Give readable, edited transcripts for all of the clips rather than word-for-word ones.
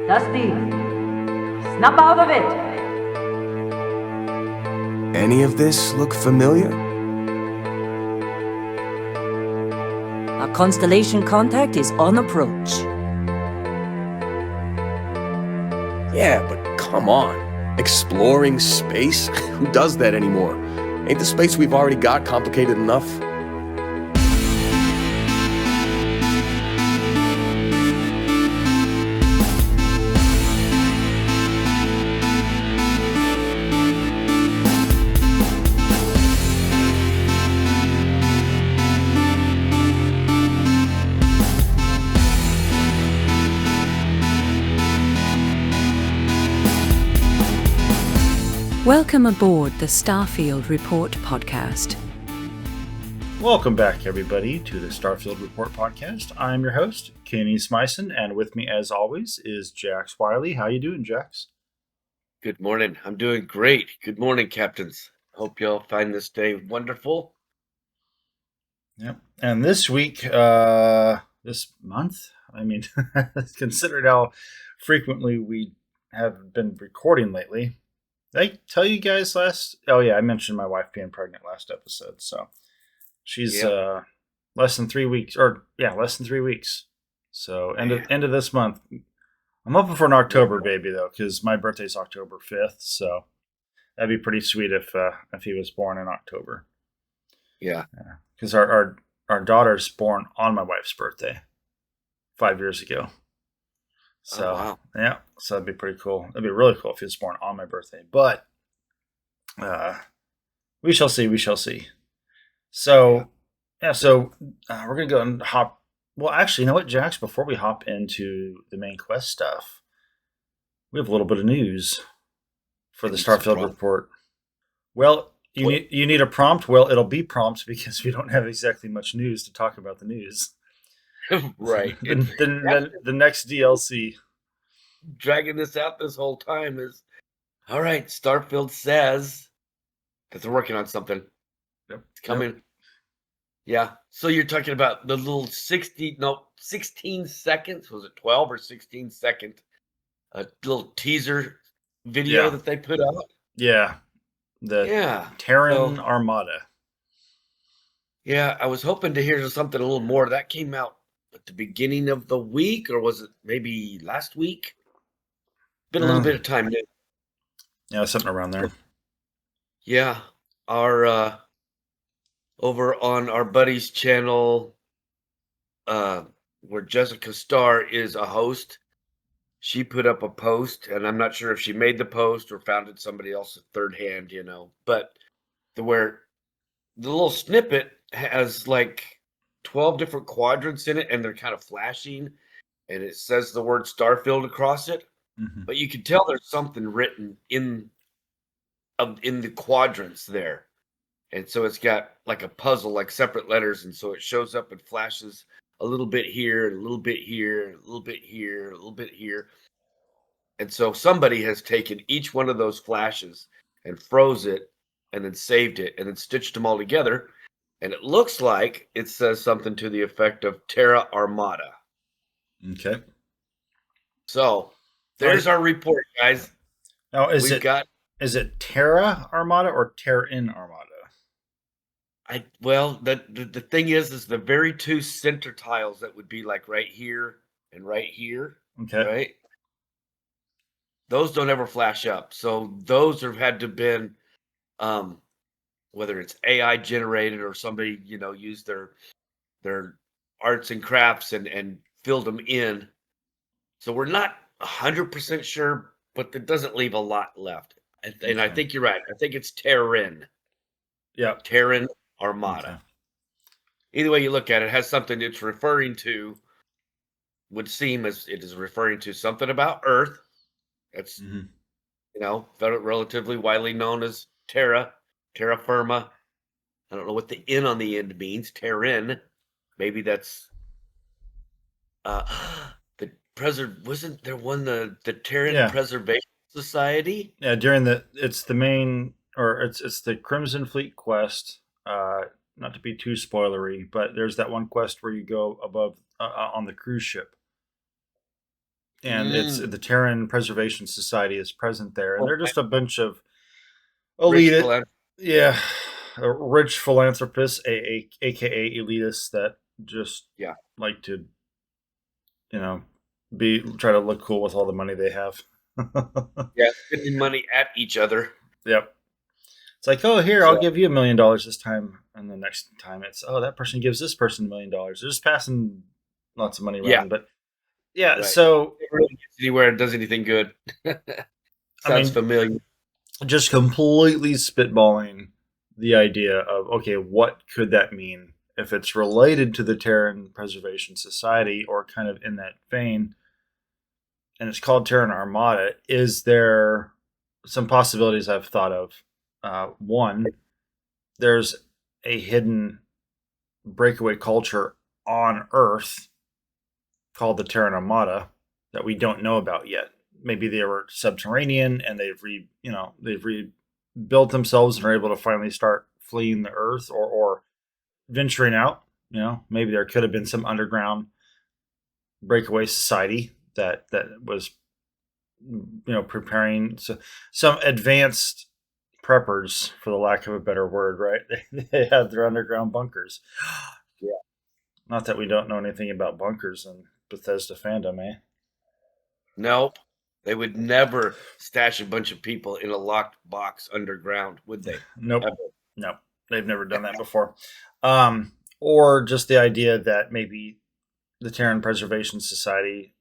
Dusty, snap out of it! Any of this look familiar? Our constellation contact is on approach. Yeah, but come on. Exploring space? Who does that anymore? Ain't the space we've already got complicated enough? Welcome aboard the Starfield Report podcast. Welcome back, everybody, to the Starfield Report podcast. I'm your host, Kenneth Smyson, and with me, as always, is Jax Wiley. How you doing, Jax? Good morning. I'm doing great. Good morning, captains. Hope y'all find this day wonderful. Yep. And this week, this month, considered how frequently we have been recording lately. Did I tell you guys I mentioned my wife being pregnant last episode. So she's less than 3 weeks, less than 3 weeks. So end of this month. I'm hoping for an October baby though, because my birthday's October 5th. So that'd be pretty sweet if he was born in October. Yeah. Because our daughter's born on my wife's birthday 5 years ago. So, wow. Yeah, so that'd be pretty cool. That'd be really cool if he was born on my birthday. But we shall see. We shall see. So, we're going to go and hop. Well, actually, you know what, Jax? Before we hop into the main quest stuff, we have a little bit of news for the Starfield report. Well, you need a prompt? Well, it'll be prompt because we don't have exactly much news to talk about the news. Right. The next DLC. Dragging this out this whole time is, all right, Starfield says that they're working on something. Yep. It's coming. Yep. Yeah. So you're talking about the little 16 seconds. Was it 12 or 16 second little teaser video that they put out? Yeah. Terran Armada. Yeah, I was hoping to hear something a little more. That came out at the beginning of the week, or was it maybe last week? Been a little bit of time now. Yeah, something around there. Yeah, our over on our buddy's channel, where Jessica Starr is a host, she put up a post, and I'm not sure if she made the post or found it somebody else's third hand, but where the little snippet has like 12 different quadrants in it, and they're kind of flashing, and it says the word Starfield across it. Mm-hmm. But you can tell there's something written in the quadrants there. And so it's got like a puzzle, like separate letters, and so it shows up and flashes a little bit here, and a little bit here, and a little bit here, and a little bit here. And so somebody has taken each one of those flashes and froze it, and then saved it, and then stitched them all together. And it looks like it says something to the effect of Terra Armada. Okay. So there's our report, guys. Now, is it Terra Armada or Terran Armada? The thing is the very two center tiles that would be like right here and right here. Okay. Right. Those don't ever flash up. So those have had to been, whether it's AI generated or somebody, used their arts and crafts and filled them in. So we're not 100% sure, but it doesn't leave a lot left. And I think you're right. I think it's Terran. Yeah. Terran Armada. Okay. Either way you look at it, has something it's referring to, would seem as it is referring to something about Earth. That's, relatively widely known as Terra firma. I don't know what the N on the end means. Terran. Maybe that's wasn't there one the Terran Preservation Society? Yeah, it's the Crimson Fleet quest. Not to be too spoilery, but there's that one quest where you go above on the cruise ship. and it's the Terran Preservation Society is present there, and Well, they're just a bunch of rich elite, philan- yeah, rich philanthropists, aka elitists that just Yeah. like to, try to look cool with all the money they have. Yeah, spending money at each other. Yep. It's like, oh, here, I'll So, give you $1 million this time, and the next time it's, oh, that person gives this person $1 million. They're just passing lots of money around, yeah, but yeah. right. So, It really gets anywhere and does anything good. I Sounds mean, familiar. just completely spitballing the idea of, okay, what could that mean if it's related to the Terran Preservation Society or kind of in that vein, and it's called Terran Armada. Is there some possibilities I've thought of? One, there's a hidden breakaway culture on Earth called the Terran Armada that we don't know about yet. Maybe they were subterranean and they've rebuilt themselves and are able to finally start fleeing the Earth or venturing out. Maybe there could have been some underground breakaway society that was preparing some advanced preppers, for the lack of a better word, right? They have their underground bunkers. Yeah. Not that we don't know anything about bunkers in Bethesda fandom, eh? Nope. They would never stash a bunch of people in a locked box underground, would they? Nope. Ever. Nope. They've never done that before. Or just the idea that maybe the Terran Preservation Society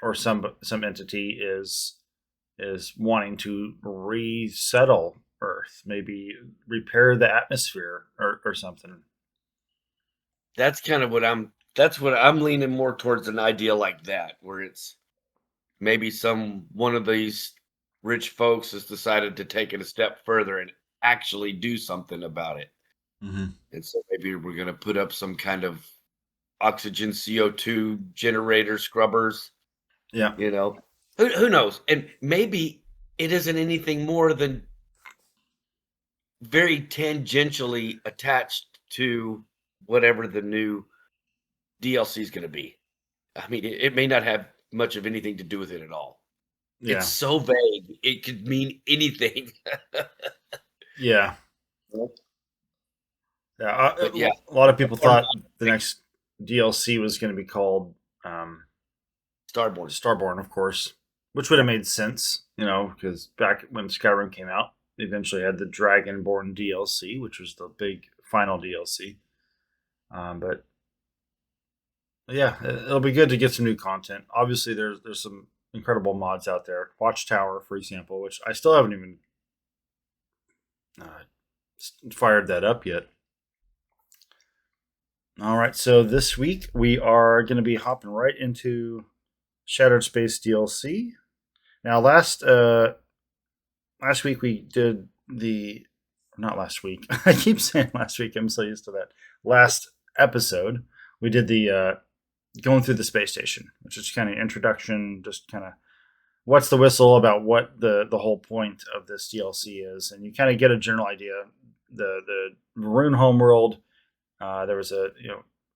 or some entity is wanting to resettle Earth, maybe repair the atmosphere or something. That's kind of what I'm leaning more towards an idea like that, where it's maybe one of these rich folks has decided to take it a step further and actually do something about it. Mm-hmm. And so maybe we're going to put up some kind of oxygen CO2 generator scrubbers. Yeah. Who knows? And maybe it isn't anything more than very tangentially attached to whatever the new DLC is going to be. I mean, it may not have much of anything to do with it at all. Yeah. It's so vague. It could mean anything. Yeah. Yeah. But yeah, a lot of people thought the next DLC was going to be called Starborn. Starborn, of course, which would have made sense, because back when Skyrim came out, they eventually had the Dragonborn DLC, which was the big final DLC. But yeah, it'll be good to get some new content. Obviously, there's some incredible mods out there. Watchtower, for example, which I still haven't even fired that up yet. All right, so this week we are going to be hopping right into Shattered Space DLC. Now, last week we did not last week. I keep saying last week. I'm so used to that. Last episode we did the going through the space station, which is kind of introduction, just kind of what's the whistle about what the whole point of this DLC is, and you kind of get a general idea. The Maroon homeworld. There was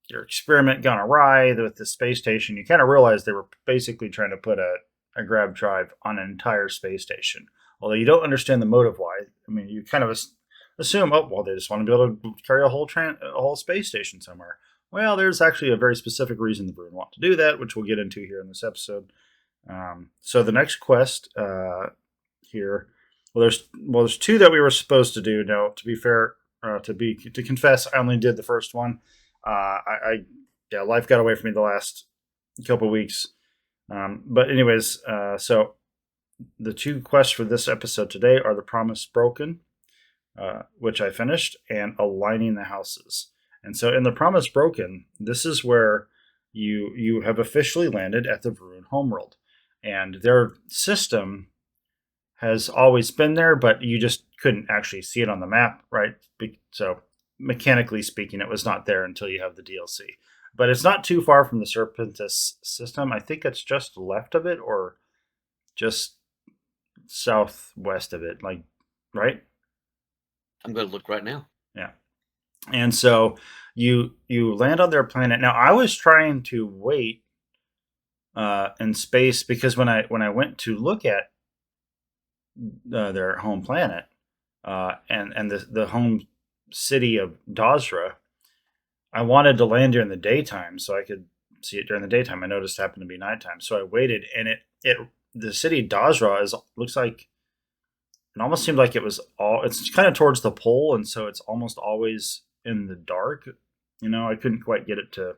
your experiment gone awry with the space station. You kind of realize they were basically trying to put a grab drive on an entire space station. Although you don't understand the motive why. I mean, you kind of assume, oh, well, they just want to be able to carry a whole space station somewhere. Well, there's actually a very specific reason the Maroon want to do that, which we'll get into here in this episode. So the next quest here, there's two that we were supposed to do. Now, to be fair, to confess, I only did the first one. Life got away from me the last couple weeks. But anyways, so the two quests for this episode today are the Promise Broken, which I finished, and Aligning the Houses. And so in the Promise Broken, this is where you have officially landed at the Varun homeworld, and their system has always been there, but you just couldn't actually see it on the map, right? So mechanically speaking, it was not there until you have the DLC. But it's not too far from the Serpentis system. I think it's just left of it or just southwest of it, right? I'm going to look right now. Yeah. And so you land on their planet. Now, I was trying to wait in space, because when I went to look at their home planet, and the home city of Dosra, I wanted to land during the daytime so I could see it during the daytime. I noticed it happened to be nighttime, so I waited, and it the city Dosra looks like it almost seemed like it was all. It's kind of towards the pole, and so it's almost always in the dark. I couldn't quite get it to.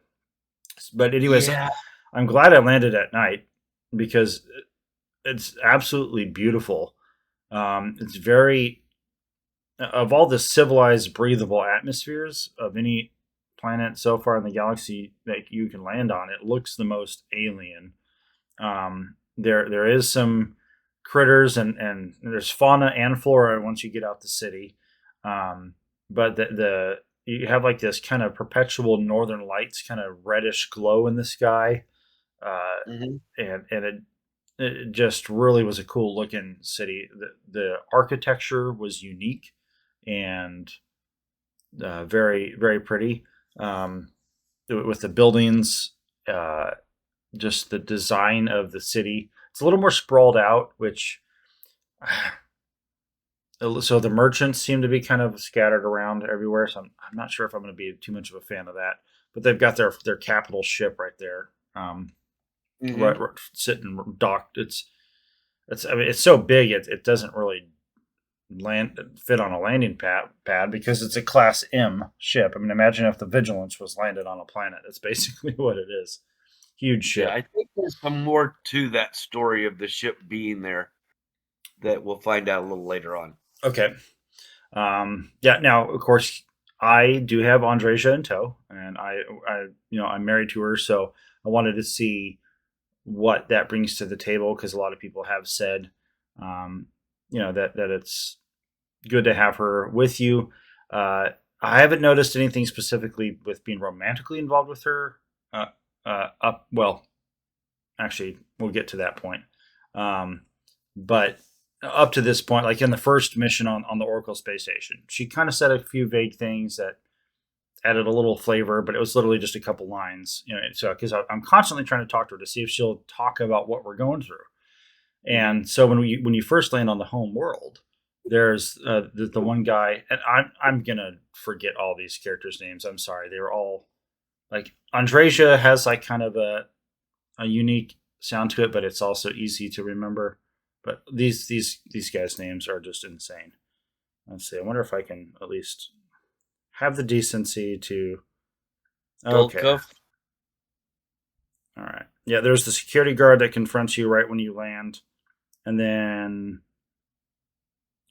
But anyways, Yeah. I'm glad I landed at night because it's absolutely beautiful. It's very of all the civilized, breathable atmospheres of any planet so far in the galaxy that you can land on, it looks the most alien. There is some critters and there's fauna and flora once you get out the city, but the you have like this kind of perpetual northern lights, kind of reddish glow in the sky, Mhm. and it just really was a cool looking city. The architecture was unique and very very pretty, with the buildings, just the design of the city. It's a little more sprawled out, which so the merchants seem to be kind of scattered around everywhere. So I'm not sure if I'm going to be too much of a fan of that. But they've got their capital ship right there, Mhm. right sitting docked. It's I mean it's so big it doesn't really land fit on a landing pad because it's a class M ship. I mean, imagine if the Vigilance was landed on a planet. That's basically what it is. Huge Yeah, ship. I think there's some more to that story of the ship being there that we'll find out a little later on. Okay. Yeah. Now, of course, I do have Andresia in tow, and I'm married to her, so I wanted to see what that brings to the table because a lot of people have said, um, that it's good to have her with you. I haven't noticed anything specifically with being romantically involved with her. Well, actually, we'll get to that point. But up to this point, like in the first mission on the Oracle space station, she kind of said a few vague things that added a little flavor, but it was literally just a couple lines. So because I'm constantly trying to talk to her to see if she'll talk about what we're going through. Mhm. And so when you first land on the home world, there's the one guy, and I'm gonna forget all these characters' names. I'm sorry, they were all like Andresia has like kind of a unique sound to it, but it's also easy to remember. But these guys' names are just insane. Let's see. I wonder if I can at least have the decency to. Gold Okay. Cuff. All right. Yeah, there's the security guard that confronts you right when you land, and then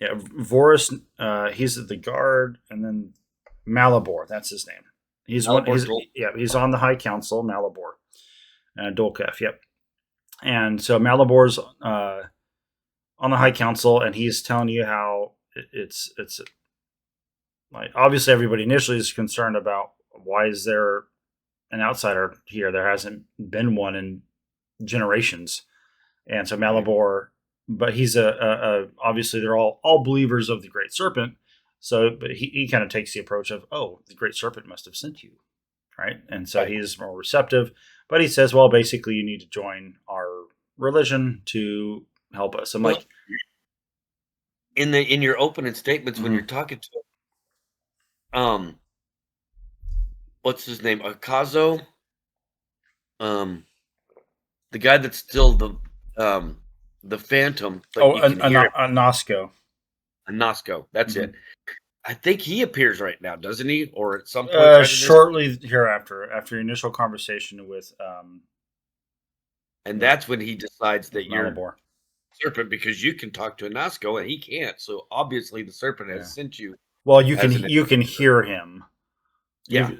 yeah, Vorus. He's the guard, and then Malibor. That's his name. He's one. Malibor Gold. He's on the High Council. Malibor. Dolkef. Yep. And so Malibor's on the High Council, and he's telling you how it's like obviously everybody initially is concerned about why is there an outsider here? There hasn't been one in generations, and so Right. Malibor, but he's a obviously they're all believers of the Great Serpent. So, but he kind of takes the approach of, oh, the Great Serpent must have sent you, right? And so Right. he's more receptive, but he says, well, basically, you need to join our religion to help us. I'm Well, like, in your opening statements when you're mhm. talking to um what's his name? Akazo? Um the guy that's still the phantom, but Oh, you can hear him. a Nosco. Nosco. That's Mhm. it. I think he appears right now, doesn't he? Or at some point right in this, Shortly hereafter, after your initial conversation and with that's when he decides that you're Malibor. serpent because you can talk to a Nosco and he can't. So obviously the serpent Yeah. has sent you Well, as an you can hear him. yeah.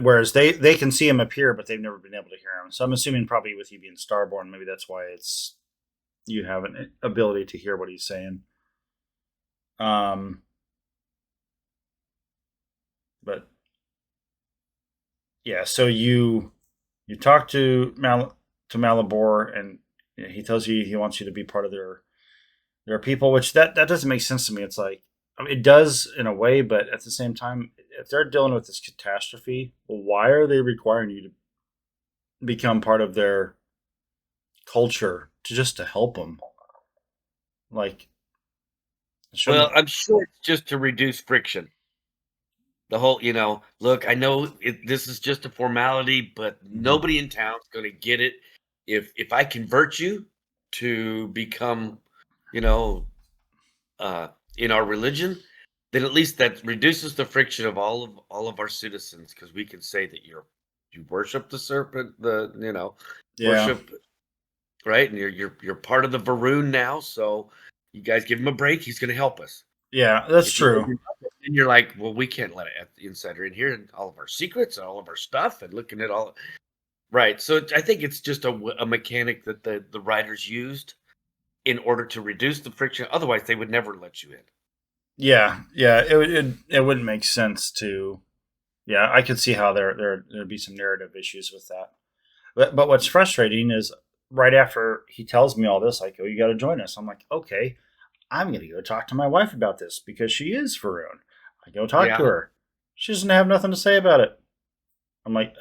Whereas they can see him appear, but they've never been able to hear him. So I'm assuming probably with you being Starborn, maybe that's why it's you have an ability to hear what he's saying. Um, but yeah, so you talk to Malibor, and he tells you he wants you to be part of their people, which that doesn't make sense to me. It's like I mean, it does in a way, but at the same time, if they're dealing with this catastrophe, well, why are they requiring you to become part of their culture to help them. Like, Well, shouldn't. I'm sure it's just to reduce friction. The whole, look, I know this is just a formality, but Mhm. nobody in town's going to get it. If I convert you to become, you know, uh, in our religion, then at least that reduces the friction of all of our citizens, because we can say that you worship the serpent, Yeah, worship, right, and you're part of the Varun now. So you guys give him a break. He's going to help us. yeah, that's If you say true. you're not, then you're like, well, we can't let the insider in here and all of our secrets and all of our stuff and looking at all. Right. So I think it's just a mechanic that the writers used in order to reduce the friction. Otherwise, they would never let you in. Yeah, yeah, it wouldn't make sense to. Yeah, I could see how there'd be some narrative issues with that. But what's frustrating is right after he tells me all this, I go, "You got to join us." I'm like, "Okay, I'm gonna go talk to my wife about this because she is Faroon." I go talk to Yeah. her. She doesn't have nothing to say about it. I'm like,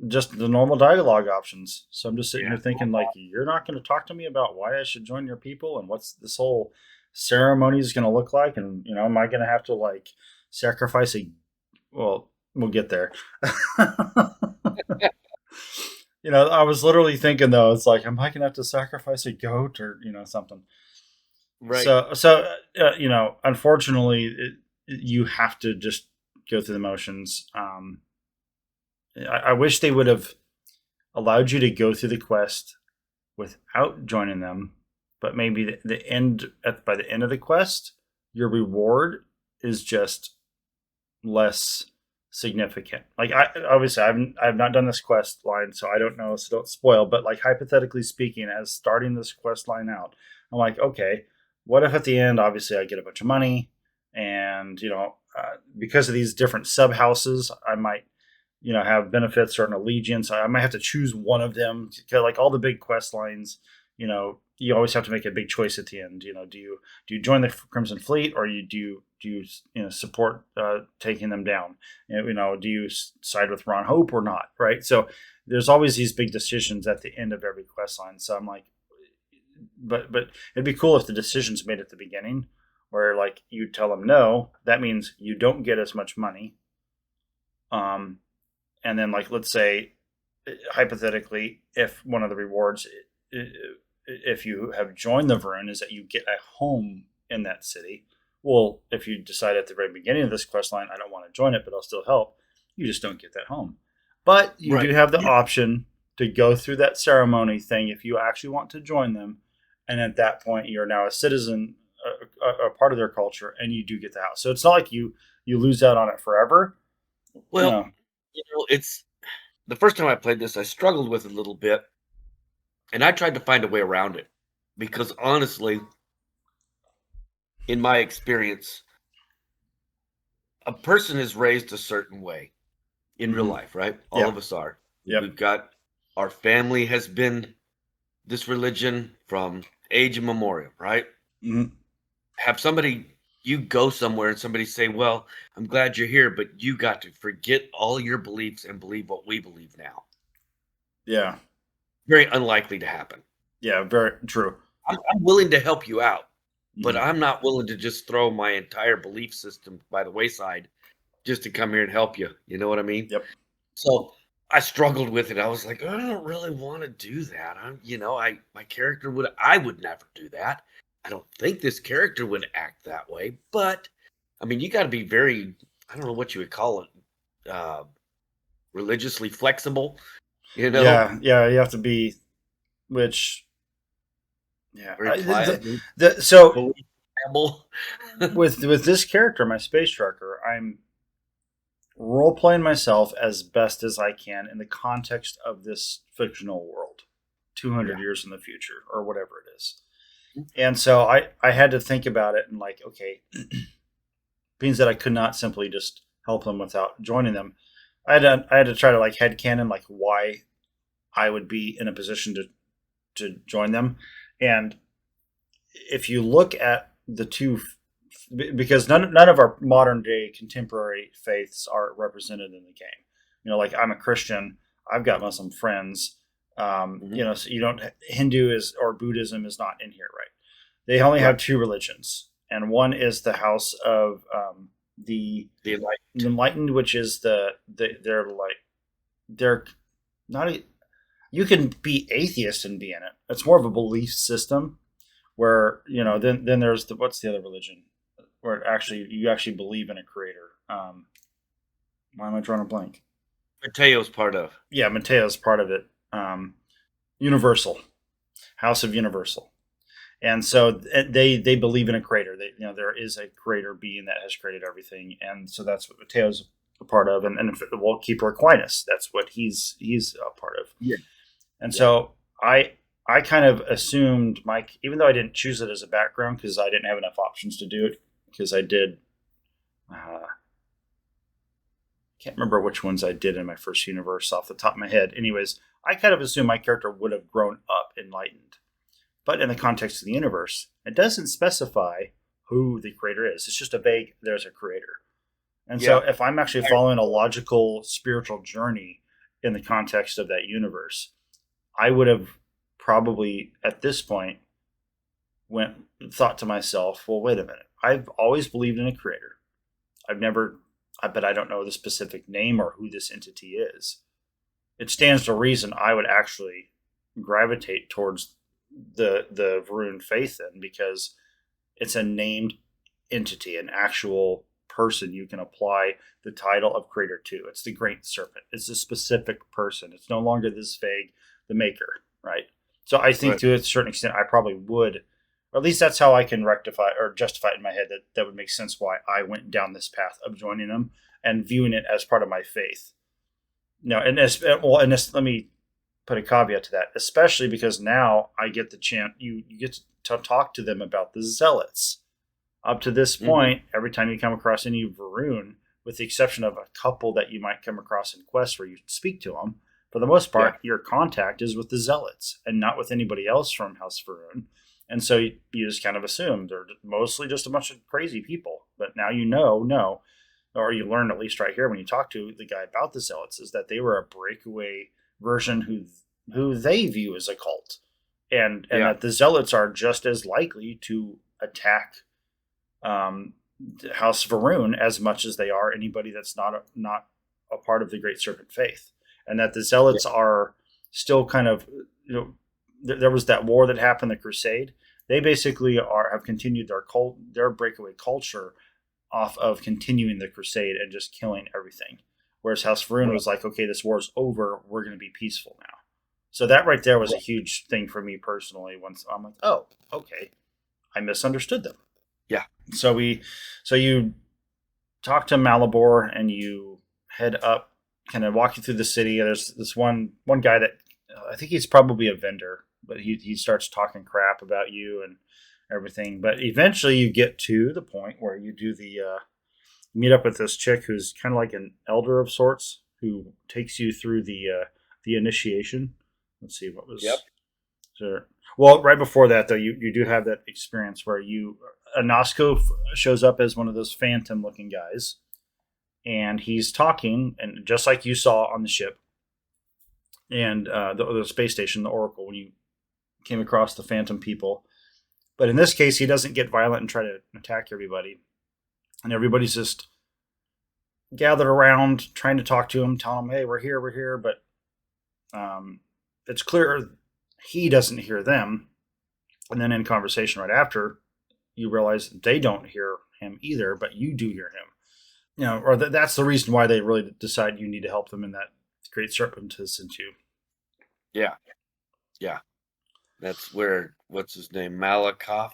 just the normal dialogue options. So I'm just sitting Yeah. here thinking, like, you're not going to talk to me about why I should join your people and what's this whole ceremony is going to look like, and am I going to have to like sacrifice a? Well, we'll get there. I was literally thinking though, it's like, am I going to have to sacrifice a goat or something? Right. So unfortunately, you have to just go through the motions. I wish they would have allowed you to go through the quest without joining them, but maybe by the end of the quest, your reward is just less significant. Like, I obviously I've not done this quest line, so I don't know, so don't spoil. But like, hypothetically speaking, as starting this quest line out, I'm like, okay, what if at the end, obviously, I get a bunch of money, and because of these different sub houses, I might have benefits or an allegiance. I might have to choose one of them. Like all the big quest lines, you always have to make a big choice at the end. Do you join the Crimson Fleet, or do you support taking them down? Do you side with Ron Hope or not? Right. So there's always these big decisions at the end of every quest line. So I'm like, but it'd be cool if the decisions made at the beginning, where like you tell them no, that means you don't get as much money. And then like, let's say hypothetically, if one of the rewards, if you have joined the Varun, is that you get a home in that city. Well, if you decide at the very beginning of this quest line, I don't want to join it, but I'll still help, you just don't get that home. But you Right. do have the option to go through that ceremony thing if you actually want to join them. And at that point, you're now a citizen, a part of their culture, and you do get the house. So it's not like you lose out on it forever. You Well, know, it's the first time I played this, I struggled with it a little bit, and I tried to find a way around it because honestly, in my experience, a person is raised a certain way in real mm-hmm. life, right? All Yeah. of us are. Yep. We've got our family has been this religion from age immemorial, right? Mm-hmm. Have somebody you go somewhere and somebody say, "Well, I'm glad you're here, but you got to forget all your beliefs and believe what we believe now." Yeah. Very unlikely to happen. Yeah. Very true. I'm willing to help you out, but Mm-hmm. I'm not willing to just throw my entire belief system by the wayside just to come here and help you. You know what I mean? Yep. So I struggled with it. I was like, I don't really want to do that. My character I would never do that. I don't think this character would act that way. But I mean, you got to be very, I don't know what you would call it, religiously flexible. You know, Yeah. Yeah. You have to be, which, yeah. very pliable, So believable. with this character, my space trucker, I'm role playing myself as best as I can in the context of this fictional world, 200 Yeah. years in the future or whatever it is. And so I had to think about it and like, okay, means that I could not simply just help them without joining them. I had to try to like headcanon like why I would be in a position to join them. And if you look at the two, because none of our modern day contemporary faiths are represented in the game. Like I'm a Christian, I've got Muslim friends, So you don't Hindu or Buddhism is not in here, right? They only have two religions, and one is the house of the enlightened, which is they're not. You can be atheist and be in it. It's more of a belief system where then there's what's the other religion where you actually believe in a creator. Why am I drawing a blank? Mateo's part of. Yeah, Mateo's part of it. Universal, House of Universal, and so they believe in a creator. There is a creator being that has created everything, and so that's what Mateo's a part of, and well, Keeper Aquinas, that's what he's a part of. Yeah, and so I kind of assumed Mike, even though I didn't choose it as a background because I didn't have enough options to do it, because I did. Can't remember which ones I did in my first universe off the top of my head. Anyways, I kind of assumed my character would have grown up enlightened. But in the context of the universe, it doesn't specify who the creator is. It's just a vague, there's a creator. And so if I'm actually following a logical spiritual journey in the context of that universe, I would have probably at this point thought to myself, well, wait a minute. I've always believed in a creator. But I don't know the specific name or who this entity is. It stands to reason I would actually gravitate towards the Varun faith then, because it's a named entity, an actual person you can apply the title of creator to. It's the Great Serpent. It's a specific person. It's no longer this vague, the maker, right? So I think to a certain extent I probably would, or at least that's how I can rectify or justify it in my head, that would make sense why I went down this path of joining them and viewing it as part of my faith. Let me put a caveat to that, especially because now I get the chance, you get to talk to them about the zealots. Up to this point, every time you come across any Varun, with the exception of a couple that you might come across in quests where you speak to them, for the most part, your contact is with the zealots and not with anybody else from House Varun. And so you just kind of assume they're mostly just a bunch of crazy people. But now or you learn at least right here when you talk to the guy about the zealots, is that they were a breakaway version who they view as a cult. And that the zealots are just as likely to attack House Varun as much as they are anybody that's not a part of the Great Serpent faith. And that the zealots are still kind of, there was that war that happened, the Crusade. They basically have continued their breakaway culture off of continuing the Crusade and just killing everything. Whereas House Varun was like, okay, this war's over. We're going to be peaceful now. So that right there was a huge thing for me personally. Once I'm like, oh, okay, I misunderstood them. Yeah. So you talk to Malibor and you head up, kind of walk you through the city. There's this one guy that I think he's probably a vendor, but he starts talking crap about you and everything. But eventually you get to the point where you do meet up with this chick who's kind of like an elder of sorts, who takes you through the initiation. Let's see, what was... Yep. Sure. Well, right before that, though, you do have that experience where Anasko shows up as one of those phantom-looking guys, and he's talking, and just like you saw on the ship, and the space station, the Oracle, when you came across the phantom people. But in this case, he doesn't get violent and try to attack everybody. And everybody's just gathered around trying to talk to him, telling him, hey, we're here. But it's clear he doesn't hear them. And then in conversation right after, you realize they don't hear him either, but you do hear him. Or that's the reason why they really decide you need to help them in that Great Serpent has sent you. Yeah. That's where, what's his name? Malibor.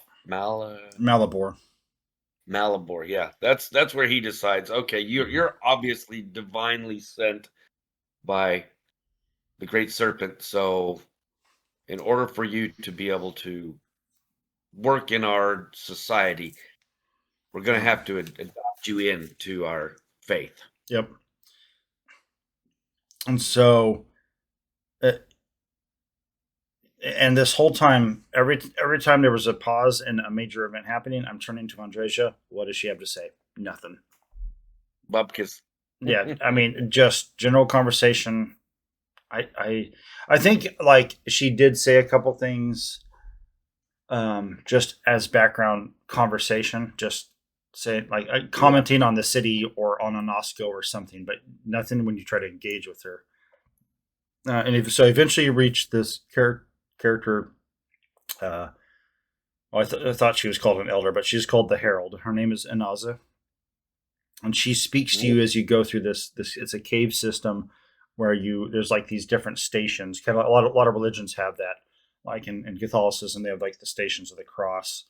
Malibor, yeah. That's where he decides, okay, you're obviously divinely sent by the Great Serpent, so in order for you to be able to work in our society, we're going to have to adopt you into our faith. Yep. And so... and this whole time, every time there was a pause in a major event happening, I'm turning to Andresia. What does she have to say? Nothing. Bubkis. Yeah, I mean, just general conversation. I think like she did say a couple things, just as background conversation, just say like commenting on the city or on Onosco or something, but nothing when you try to engage with her. So eventually you reach this character. I thought she was called an elder, but she's called the Herald. Her name is Inaza, and she speaks to you as you go through this. It's a cave system where there's like these different stations. Kind of a lot of religions have that. Like in Catholicism, they have like the Stations of the Cross.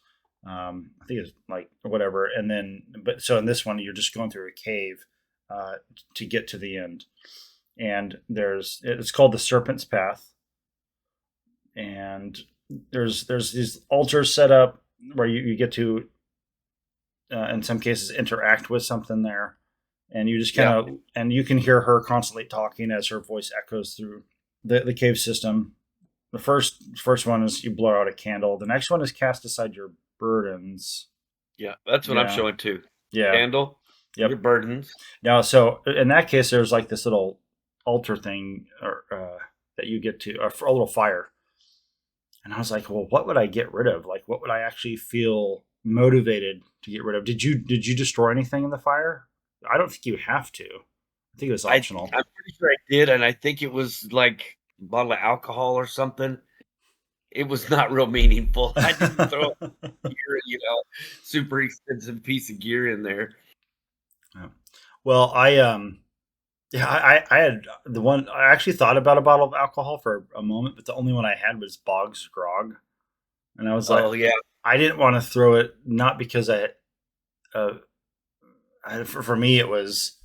I think it's like whatever. And then, so in this one, you're just going through a cave to get to the end. And it's called the Serpent's Path. And there's these altars set up where you get to, in some cases, interact with something there. And you just kind of, and you can hear her constantly talking as her voice echoes through the cave system. The first one is you blow out a candle. The next one is cast aside your burdens. Yeah, that's what I'm showing too. Yeah. Candle, your burdens. Now, so in that case, there's like this little altar thing that you get to, a little fire. And I was like, well, what would I get rid of? Like, what would I actually feel motivated to get rid of? Did you destroy anything in the fire? I don't think you have to. I think it was optional. I'm pretty sure I did, and I think it was like a bottle of alcohol or something. It was not real meaningful. I didn't throw gear, super expensive piece of gear in there. Yeah. Well, I had the one. I actually thought about a bottle of alcohol for a moment, but the only one I had was Bog's Grog, and I was like, "Oh yeah." I didn't want to throw it, not because for me it was.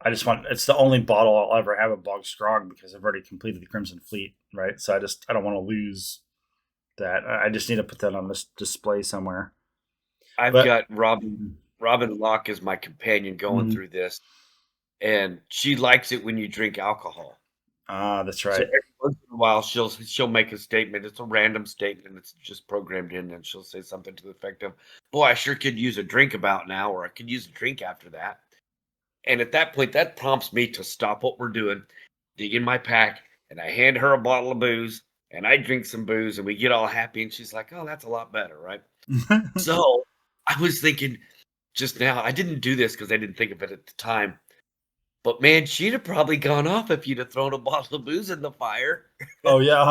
It's the only bottle I'll ever have of Bog's Grog because I've already completed the Crimson Fleet, right? So I don't want to lose that. I just need to put that on this display somewhere. I've got Robin Locke as my companion going through this, and she likes it when you drink alcohol. Ah, that's right. So every once in a while, she'll make a statement. It's a random statement. It's just programmed in, and she'll say something to the effect of, "Boy, I sure could use a drink about now," or "I could use a drink after that." And at that point, that prompts me to stop what we're doing, dig in my pack, and I hand her a bottle of booze, and I drink some booze, and we get all happy, and she's like, "Oh, that's a lot better," right? So I was thinking just now, I didn't do this because I didn't think of it at the time, but man, she'd have probably gone off if you'd have thrown a bottle of booze in the fire. Oh yeah,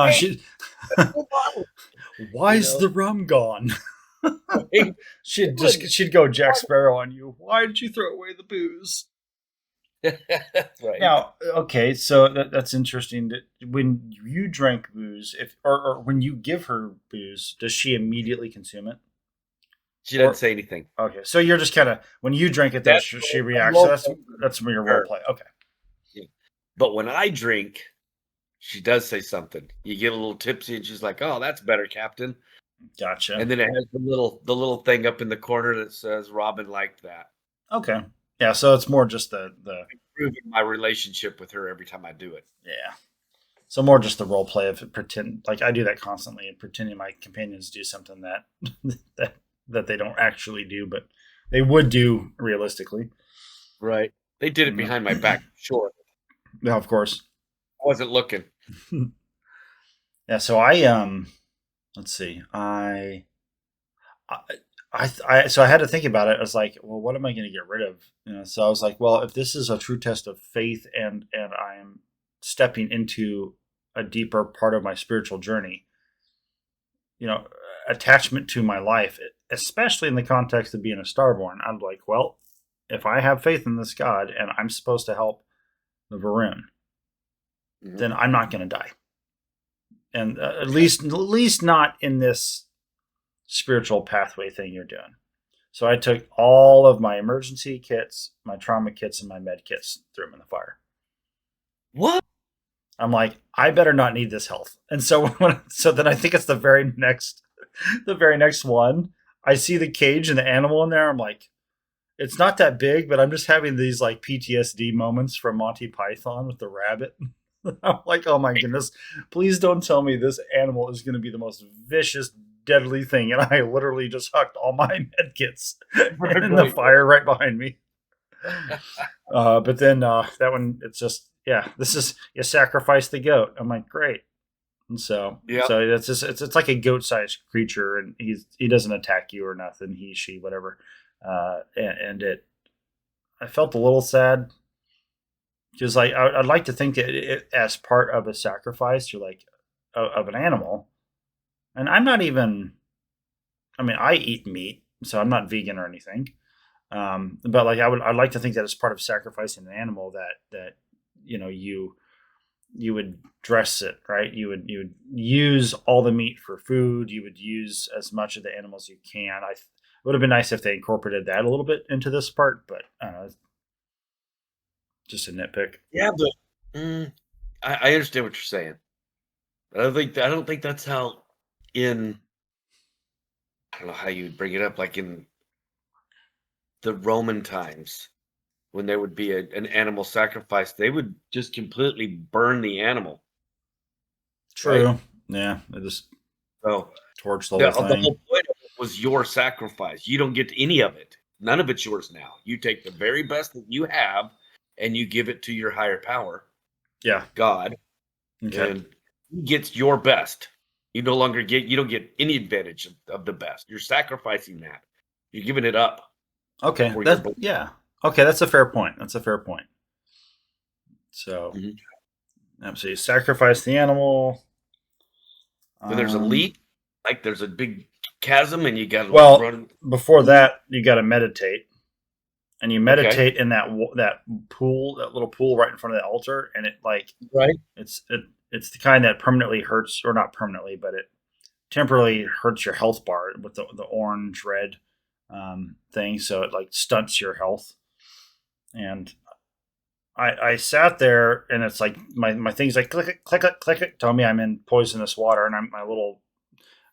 why's the rum gone? She'd go Jack Sparrow on you. Why did you throw away the booze? Right. Now, okay, so that's interesting. That when you drink booze, or when you give her booze, does she immediately consume it? She doesn't say anything. Okay, so you're just kind of when you drink it, she reacts. So that's your role play. Okay. Yeah. But when I drink, she does say something. You get a little tipsy, and she's like, "Oh, that's better, Captain." Gotcha. And then it has the little thing up in the corner that says Robin liked that. Okay. Yeah, so it's more just the improving my relationship with her every time I do it. Yeah. So more just the role play of pretend, like I do that constantly, and pretending my companions do something that that they don't actually do, but they would do realistically. Right. They did it behind my back, sure. Yeah, of course. I wasn't looking. Yeah, so let's see. So I had to think about it. I was like, well, what am I going to get rid of? So I was like, well, if this is a true test of faith and I am stepping into a deeper part of my spiritual journey, attachment to my life, especially in the context of being a Starborn, I'm like, well, if I have faith in this God and I'm supposed to help the Varun, then I'm not going to die. And at least not in this spiritual pathway thing you're doing. So I took all of my emergency kits, my trauma kits, and my med kits, threw them in the fire. What? I'm like, I better not need this health. And so then I think it's the very next one. I see the cage and the animal in there. I'm like, it's not that big, but I'm just having these like PTSD moments from Monty Python with the rabbit. I'm like, oh my goodness, please don't tell me this animal is going to be the most vicious, deadly thing. And I literally just hucked all my med kits in the fire right behind me. But then that one, it's just, this is, you sacrifice the goat. I'm like, great. And so it's just, it's like a goat-sized creature, and he doesn't attack you or nothing. He, she, whatever. I felt a little sad because I'd like to think that as part of a sacrifice, you're like of an animal, and I'm not even. I mean, I eat meat, so I'm not vegan or anything. But like I'd like to think that as part of sacrificing an animal, that you would dress it right. You would use all the meat for food. You would use as much of the animals you can. It would have been nice if they incorporated that a little bit into this part, but I don't know. Just a nitpick. Yeah, but I understand what you're saying. But I don't think that's how I don't know how you would bring it up, like in the Roman times when there would be an animal sacrifice, they would just completely burn the animal. True. Right? Yeah. They just torch the whole the thing. whole point of it was your sacrifice. You don't get any of it. None of it's yours now. You take the very best that you have and you give it to your higher power. Yeah. God. Okay. And he gets your best. You don't get any advantage of the best. You're sacrificing that. You're giving it up. Okay. Okay, that's a fair point. So, so you sacrifice the animal. When there's a leap, like there's a big chasm, and you got to run. Before that, you got to meditate, and you meditate in that pool, that little pool right in front of the altar, and it's the kind that permanently hurts, or not permanently, but it temporarily hurts your health bar with the orange red thing, so it like stunts your health. And I sat there, and it's like my thing's like click it, tell me I'm in poisonous water, and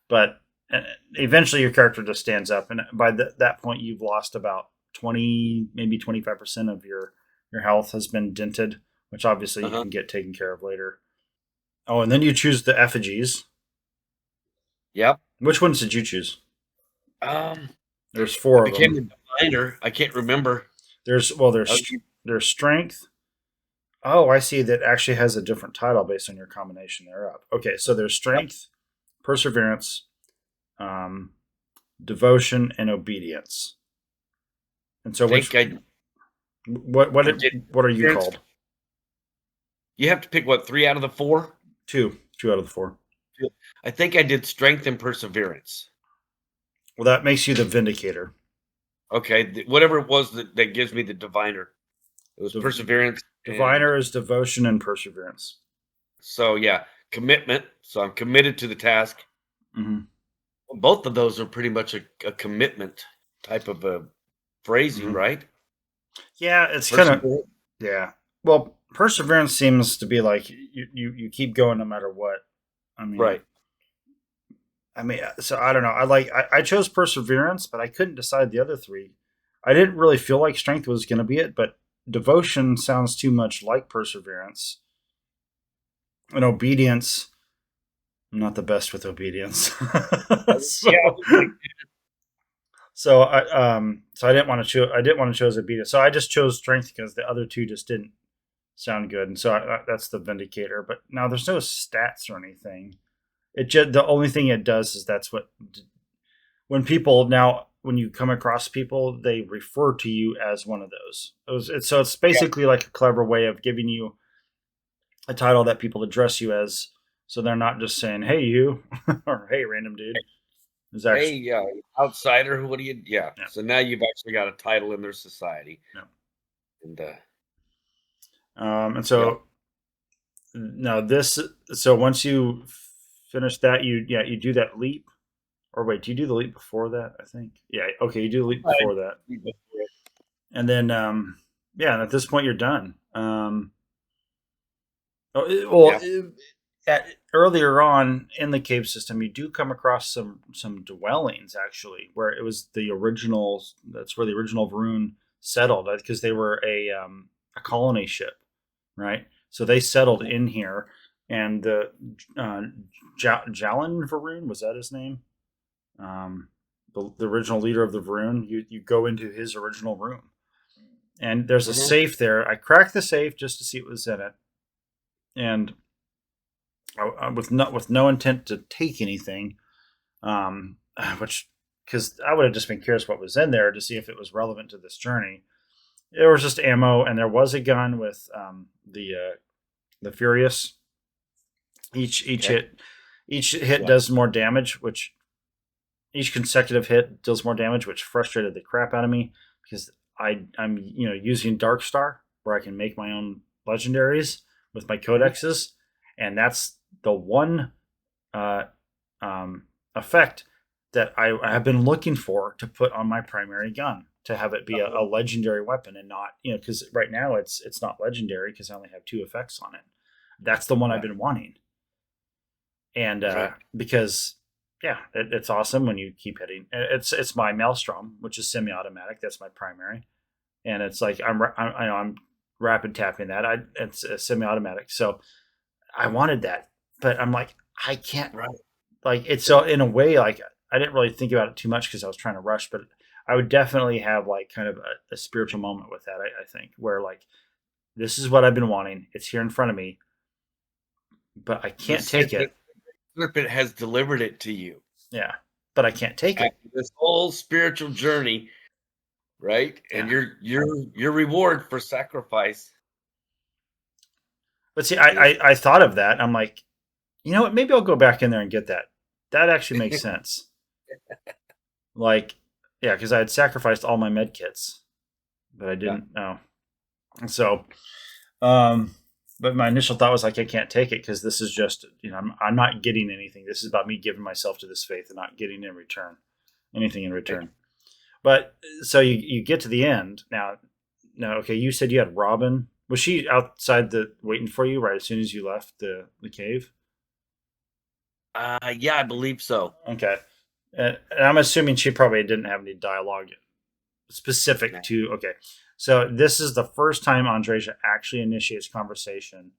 but eventually your character just stands up, and by that point you've lost about 20, maybe 25% of your health has been dented, which obviously you can get taken care of later. Oh, and then you choose the effigies. Yep. Which ones did you choose? There's 4 of them. Became the diviner. I can't remember. There's strength. Oh, I see. That actually has a different title based on your combination thereof. Okay, so there's strength, perseverance, devotion, and obedience. And so, what are you called? You have to pick 3 out of the 4. 2 out of the 4. I think I did strength and perseverance. Well, that makes you the vindicator. Okay, whatever it was that gives me the diviner. It was perseverance. Diviner is devotion and perseverance. So yeah, commitment. So I'm committed to the task. Mm-hmm. Well, both of those are pretty much a commitment type of a phrasing, right? Yeah, it's kind of Well, perseverance seems to be like you keep going no matter what. I mean, right. I mean, so I don't know. I chose perseverance, but I couldn't decide the other 3. I didn't really feel like strength was going to be it, but devotion sounds too much like perseverance. And obedience, I'm not the best with obedience. So I didn't want to choose. I didn't want to choose obedience. So I just chose strength because the other 2 just didn't sound good, and so that's the vindicator. But now there's no stats or anything. The only thing it does is that's what when you come across people, they refer to you as one of those. So it's basically like a clever way of giving you a title that people address you as, so they're not just saying, "Hey, you," or "Hey, random dude." Hey, outsider. What do you? Yeah. So now you've actually got a title in their society. Yeah. And so now this. So once you finish that, you do that leap. Or wait, do you do the leap before that? I think. Yeah. Okay, you do the leap before that. And then, at this point you're done. Earlier on in the cave system, you do come across some dwellings actually, where it was the original. That's where the original Varun settled, because they were a colony ship, right? So they settled in here, and the Jalan Varun, was that his name? The original leader of the Varun. You go into his original room, and there's a safe there. I cracked the safe just to see what was in it, and with no intent to take anything, which because I would have just been curious what was in there to see if it was relevant to this journey. There was just ammo, and there was a gun with the Furious. Each hit does more damage, which each consecutive hit deals more damage, which frustrated the crap out of me because I'm using Dark Star where I can make my own legendaries with my codexes, and that's the one effect that I have been looking for to put on my primary gun, to have it be a legendary weapon and not, because right now it's not legendary because I only have 2 effects on it. That's the one I've been wanting. And because it's awesome when you keep hitting. It's my Maelstrom, which is semi-automatic. That's my primary, and it's like I'm rapid tapping that. It's a semi-automatic, so I wanted that, but I'm like I can't. Right. Like it's so in a way, like I didn't really think about it too much because I was trying to rush, but I would definitely have like kind of a spiritual moment with that. I think where like this is what I've been wanting. It's here in front of me, but I can't take it. Serpent has delivered it to you. Yeah, but I can't take it. This whole spiritual journey, right? And your reward for sacrifice. But see, I thought of that. I'm like, you know what? Maybe I'll go back in there and get that. That actually makes sense. Like, yeah, because I had sacrificed all my med kits, but I didn't know. So, but my initial thought was like, I can't take it because this is just, I'm not getting anything. This is about me giving myself to this faith and not getting anything in return. But so you get to the end now. Okay, you said you had Robin. Was she outside waiting for you right as soon as you left the cave? Yeah, I believe so. Okay, and I'm assuming she probably didn't have any dialogue specific to. Okay, so this is the first time Andreja actually initiates conversation,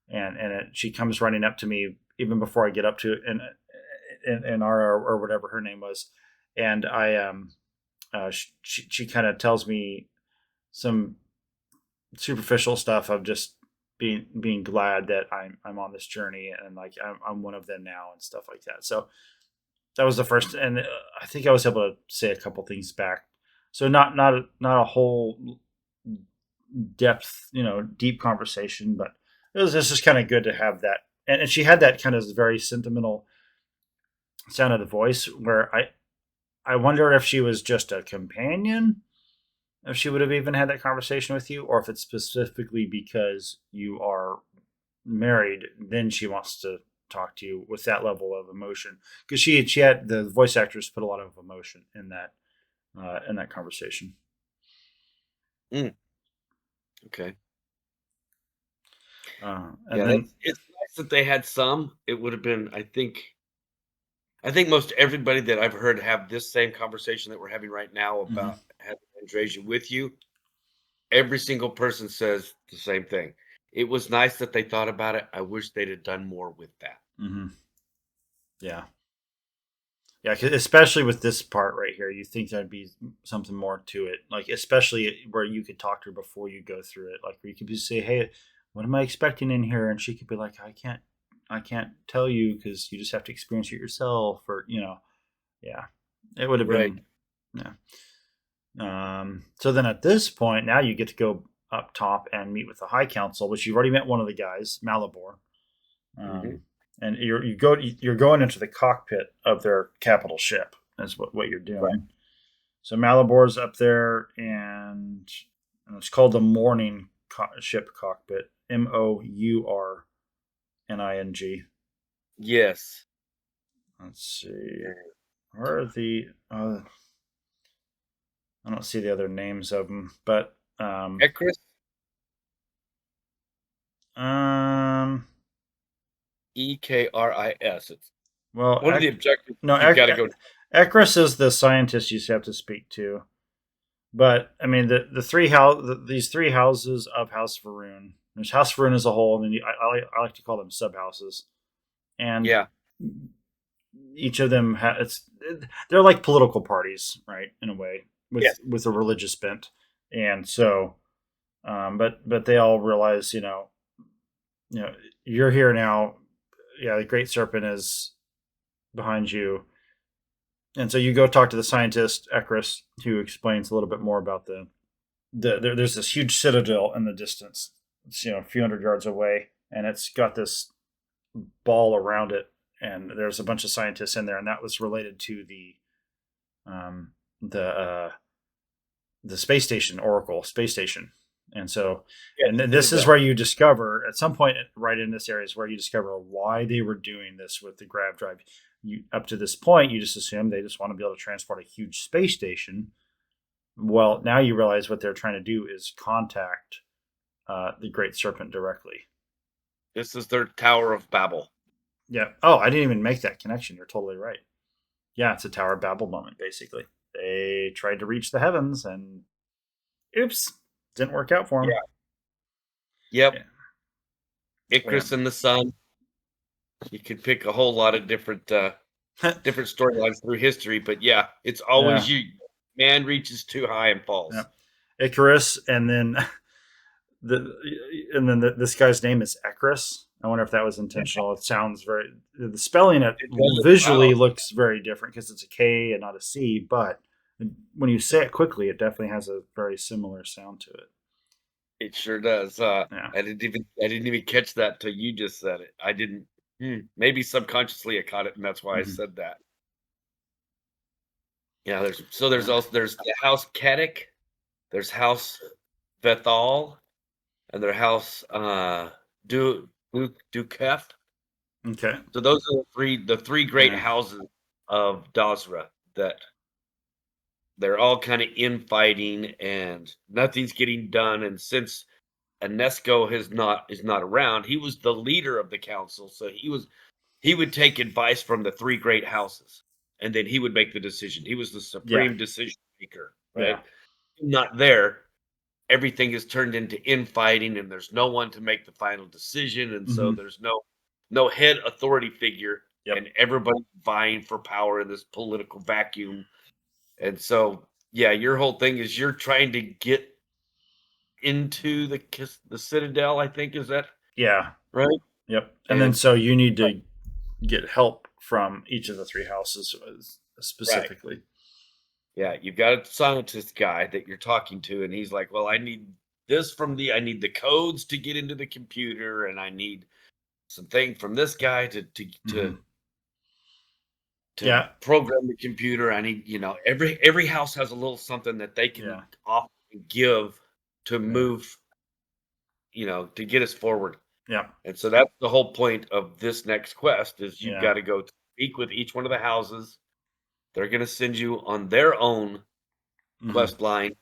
and she comes running up to me even before I get up to it, and Ara or whatever her name was, and she kind of tells me some superficial stuff of just being glad that I'm on this journey and like I'm one of them now and stuff like that. So that was the first, and I think I was able to say a couple things back. So not a whole depth, deep conversation, but it was just kind of good to have that. And she had that kind of very sentimental sound of the voice where I wonder if she was just a companion, if she would have even had that conversation with you, or if it's specifically because you are married, then she wants to talk to you with that level of emotion. Because she had the voice actress put a lot of emotion in that conversation. Okay. And then it's nice that they had some. It would have been, I think most everybody that I've heard have this same conversation that we're having right now about having Andreja with you. Every single person says the same thing. It was nice that they thought about it. I wish they'd have done more with that. Mm-hmm. Yeah. Yeah, especially with this part right here, you think there'd be something more to it. Like, especially where you could talk to her before you go through it. Like, where you could just say, hey, what am I expecting in here? And she could be like, I can't tell you because you just have to experience it yourself. Or, yeah, it would have been, yeah. So then at this point, now you get to go up top and meet with the High Council, which you've already met one of the guys, Malibor. And you're going into the cockpit of their capital ship. That's what you're doing. Right. So Malibor's up there, and it's called the Morning Ship Cockpit. Mourning. Yes. Let's see. Where are the? I don't see the other names of them, but Ekris. Ekris. Well, one of the objectives. No, you got to go. Ekris is the scientist you have to speak to. But I mean, these three houses of House Varun. There's House Varun as a whole, and then I like to call them sub houses. And each of them they're like political parties, right? In a way, with a religious bent, and so, but they all realize, you're here now. Yeah, the Great Serpent is behind you. And so you go talk to the scientist, Ekris, who explains a little bit more about there's this huge citadel in the distance. It's, a few hundred yards away, and it's got this ball around it, and there's a bunch of scientists in there, and that was related to the space station, Oracle space station. And so, and then this is where you discover, at some point right in this area is where you discover why they were doing this with the grav drive. Up to this point, you just assume they just want to be able to transport a huge space station. Well, now you realize what they're trying to do is contact the Great Serpent directly. This is their Tower of Babel. Yeah. Oh, I didn't even make that connection. You're totally right. Yeah, it's a Tower of Babel moment, basically. They tried to reach the heavens, and oops, didn't work out for them. Yeah. Yep. Yeah. Icarus and the sun. You could pick a whole lot of different storylines through history, but yeah, it's always you. Man reaches too high and falls. Yeah. Icarus, and then this guy's name is Ekris. I wonder if that was intentional. It sounds the spelling visually looks very different because it's a K and not a C, but when you say it quickly, it definitely has a very similar sound to it. It sure does. I didn't even catch that till you just said it. I didn't. Maybe subconsciously I caught it, and that's why I said that. Yeah, there's the House Kedek, there's House Bethal, and their House Dukef. Okay. So those are the three great houses of Dazra that they're all kind of infighting, and nothing's getting done. And since Anesco is not around, he was the leader of the council, so he would take advice from the three great houses, and then he would make the decision. He was the supreme decision maker, right? Yeah. Not there. Everything is turned into infighting, and there's no one to make the final decision, and so there's no head authority figure, and everybody's vying for power in this political vacuum. And so, yeah, your whole thing is you're trying to get into the Citadel, I think, is that? Yeah. Right? Yep. And then so you need to get help from each of the three houses specifically. Right. Yeah, you've got a scientist guy that you're talking to, and he's like, well, I need this I need the codes to get into the computer, and I need something from this guy to program the computer. I need, every house has a little something that they can often give to move, to get us forward. Yeah. And so that's the whole point of this next quest is you've got to go speak with each one of the houses. They're going to send you on their own quest line.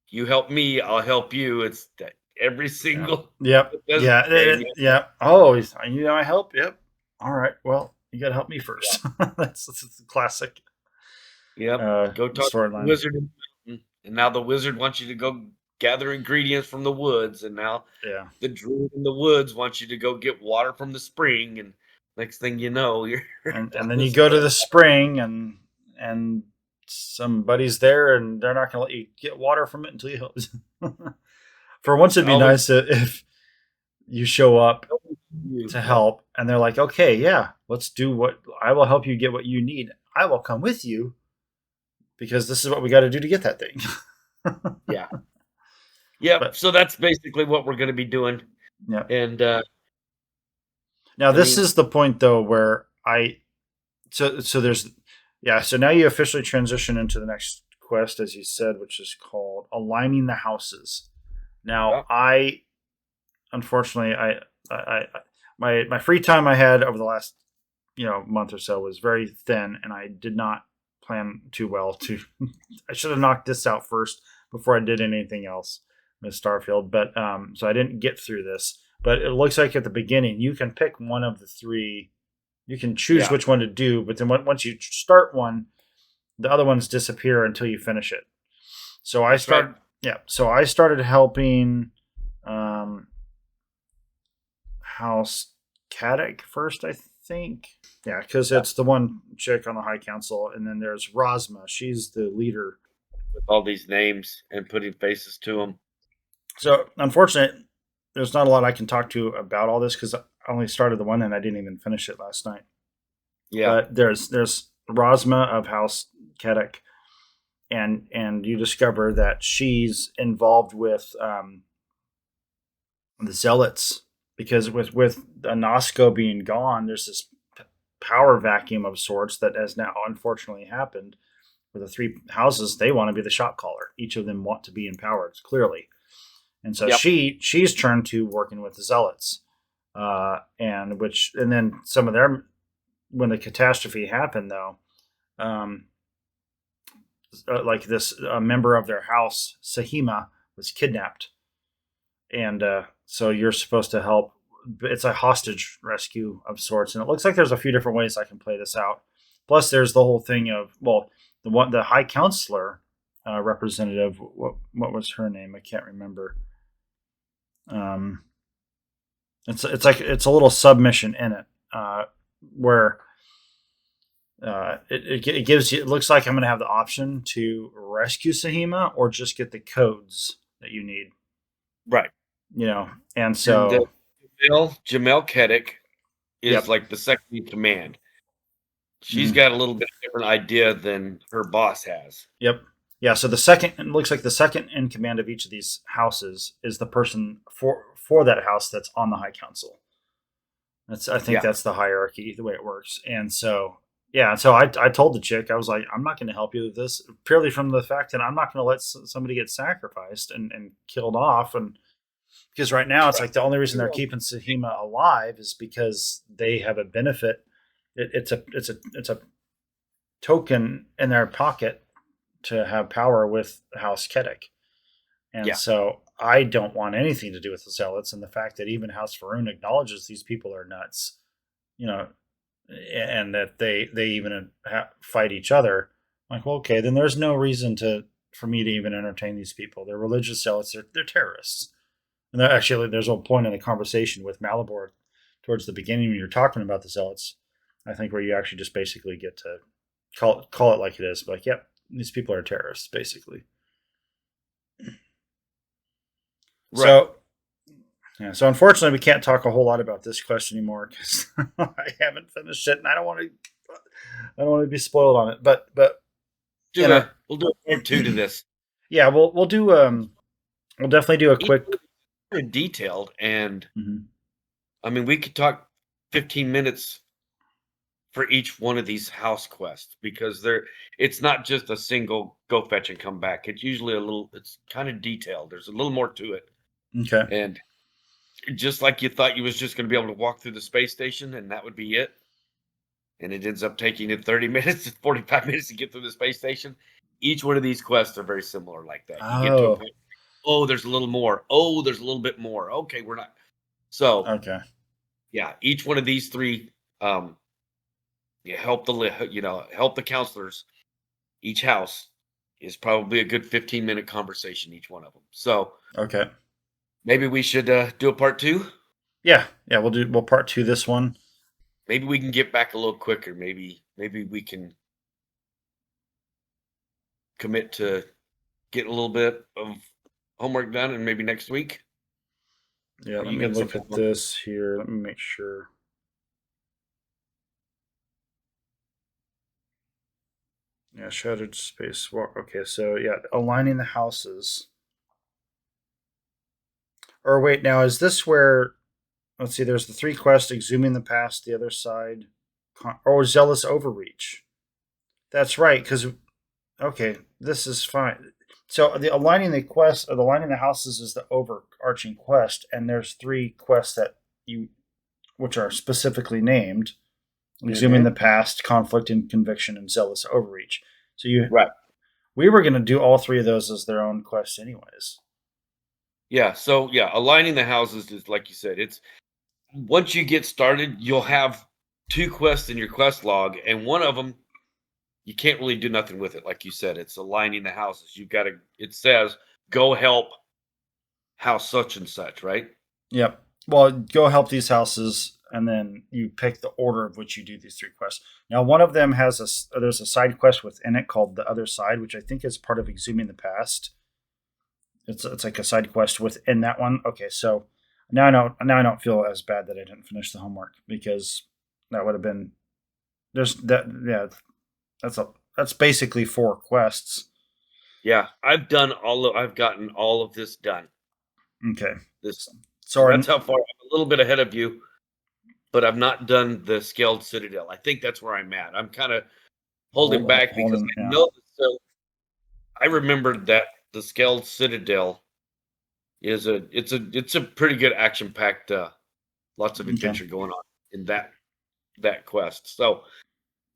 You help me, I'll help you. It's that every single. Yep. Yeah. Oh, I help. Yep. All right. Well, you got to help me first. That's the classic. Yep. Go talk to the wizard, and now the wizard wants you to go gather ingredients from the woods, and now the druid in the woods wants you to go get water from the spring, and next thing you know, you're and then you go to the spring, and somebody's there, and they're not going to let you get water from it until you help. For once, it'd be nice if you show up to help, and they're like, okay, yeah, let's do what I will help you get what you need. I will come with you because this is what we got to do to get that thing. Yeah. So that's basically what we're going to be doing. Yeah. And now this is the point though where so now you officially transition into the next quest, as you said, which is called Aligning the Houses. Now unfortunately my free time I had over the last month or so was very thin, and I did not plan too well I should have knocked this out first before I did anything else with Starfield, but so I didn't get through this. But it looks like at the beginning you can pick one of the three. You can choose which one to do, but then once you start one, the other ones disappear until you finish it. So I started helping House Kadek first, I think. Yeah, because it's the one chick on the High Council, and then there's Rosma. She's the leader. With all these names and putting faces to them. So, unfortunately, there's not a lot I can talk to about all this because I only started the one and I didn't even finish it last night. Yeah. But there's Rosma of House Kedek, and you discover that she's involved with the Zealots because with Anasko being gone, there's this power vacuum of sorts that has now unfortunately happened. For the three houses, they want to be the shot caller. Each of them want to be empowered, clearly. And so Yep. she's turned to working with the Zealots. And then some of their, when the catastrophe happened though, like this a member of their house, Sahima, was kidnapped. And so you're supposed to help. It's a hostage rescue of sorts. And it looks like there's a few different ways I can play this out. Plus there's the whole thing of, well, the High Counselor representative, what was her name? I can't remember. It's a little submission in it where it gives you. It looks like I'm going to have the option to rescue Sahima or just get the codes that you need. Right. And so Jamel Kedek is Yep. like the second in command. She's got a little bit different idea than her boss has. Yep. Yeah. So it looks like the second in command of each of these houses is the person for that house that's on the High Council. I think that's the hierarchy, the way it works. And so, yeah. So I told the chick, I was like, I'm not going to help you with this purely from the fact that I'm not going to let somebody get sacrificed and killed off. And because right now it's like the only reason they're keeping Sahima alive is because they have a benefit. It's a token in their pocket to have power with House Kedek. And so I don't want anything to do with the Zealots, and the fact that even House Faroon acknowledges these people are nuts, and that they even fight each other. I'm like, well, okay, then there's no reason for me to even entertain these people. They're religious Zealots. They're terrorists. And there's a point in the conversation with Malibor towards the beginning when you're talking about the Zealots, I think, where you actually just basically get to call it like it is. Like, yep, these people are terrorists, basically. Right. So unfortunately, we can't talk a whole lot about this quest anymore because I haven't finished it, and I don't want to be spoiled on it. But we'll do a part 2 to this. Yeah, we'll do we'll definitely do a quick. Detailed, and I mean, we could talk 15 minutes for each one of these house quests because it's not just a single go fetch and come back. It's usually it's kind of detailed. There's a little more to it. Okay. And just like you thought you was just going to be able to walk through the space station and that would be it, and it ends up taking it 30 minutes, 45 minutes to get through the space station. Each one of these quests are very similar like that. You get to a point, there's a little more. There's a little bit more. Okay, we're not. So, okay. Yeah, each one of these three help the counselors. Each house is probably a good 15-minute conversation, each one of them. So, okay. Maybe we should do a part 2? Yeah, we'll part 2 this one. Maybe we can get back a little quicker. Maybe we can commit to getting a little bit of homework done, and maybe next week. Yeah, let me look at this here. Let me make sure. Yeah, shattered space walk. Okay, so yeah, aligning the houses. Or wait, now is this where? Let's see. There's the 3 quests: exhuming the past, the other side, zealous overreach. That's right. Because this is fine. So the aligning the houses is the overarching quest, and there's 3 quests which are specifically named: exhuming the past, conflict and conviction, and zealous overreach. So we were going to do all 3 of those as their own quests, anyways. Yeah. So aligning the houses is like you said. It's once you get started, you'll have 2 quests in your quest log, and one of them you can't really do nothing with it. Like you said, it's aligning the houses. It says go help house such and such, right? Yep. Well, go help these houses, and then you pick the order of which you do these 3 quests. Now, one of them there's a side quest within it called The Other Side, which I think is part of exhuming the past. It's like a side quest within that one. Okay, so Now I don't feel as bad that I didn't finish the homework, because that would have been just that. Yeah, that's basically 4 quests. Yeah, I've gotten all of this done. Okay. This So that's how far I'm a little bit ahead of you, but I've not done the Scaled Citadel. I think that's where I'm at. I'm kind of holding back because I yeah. know so I remembered that the Scaled Citadel is it's a pretty good action packed lots of Okay. adventure going on in that quest. So,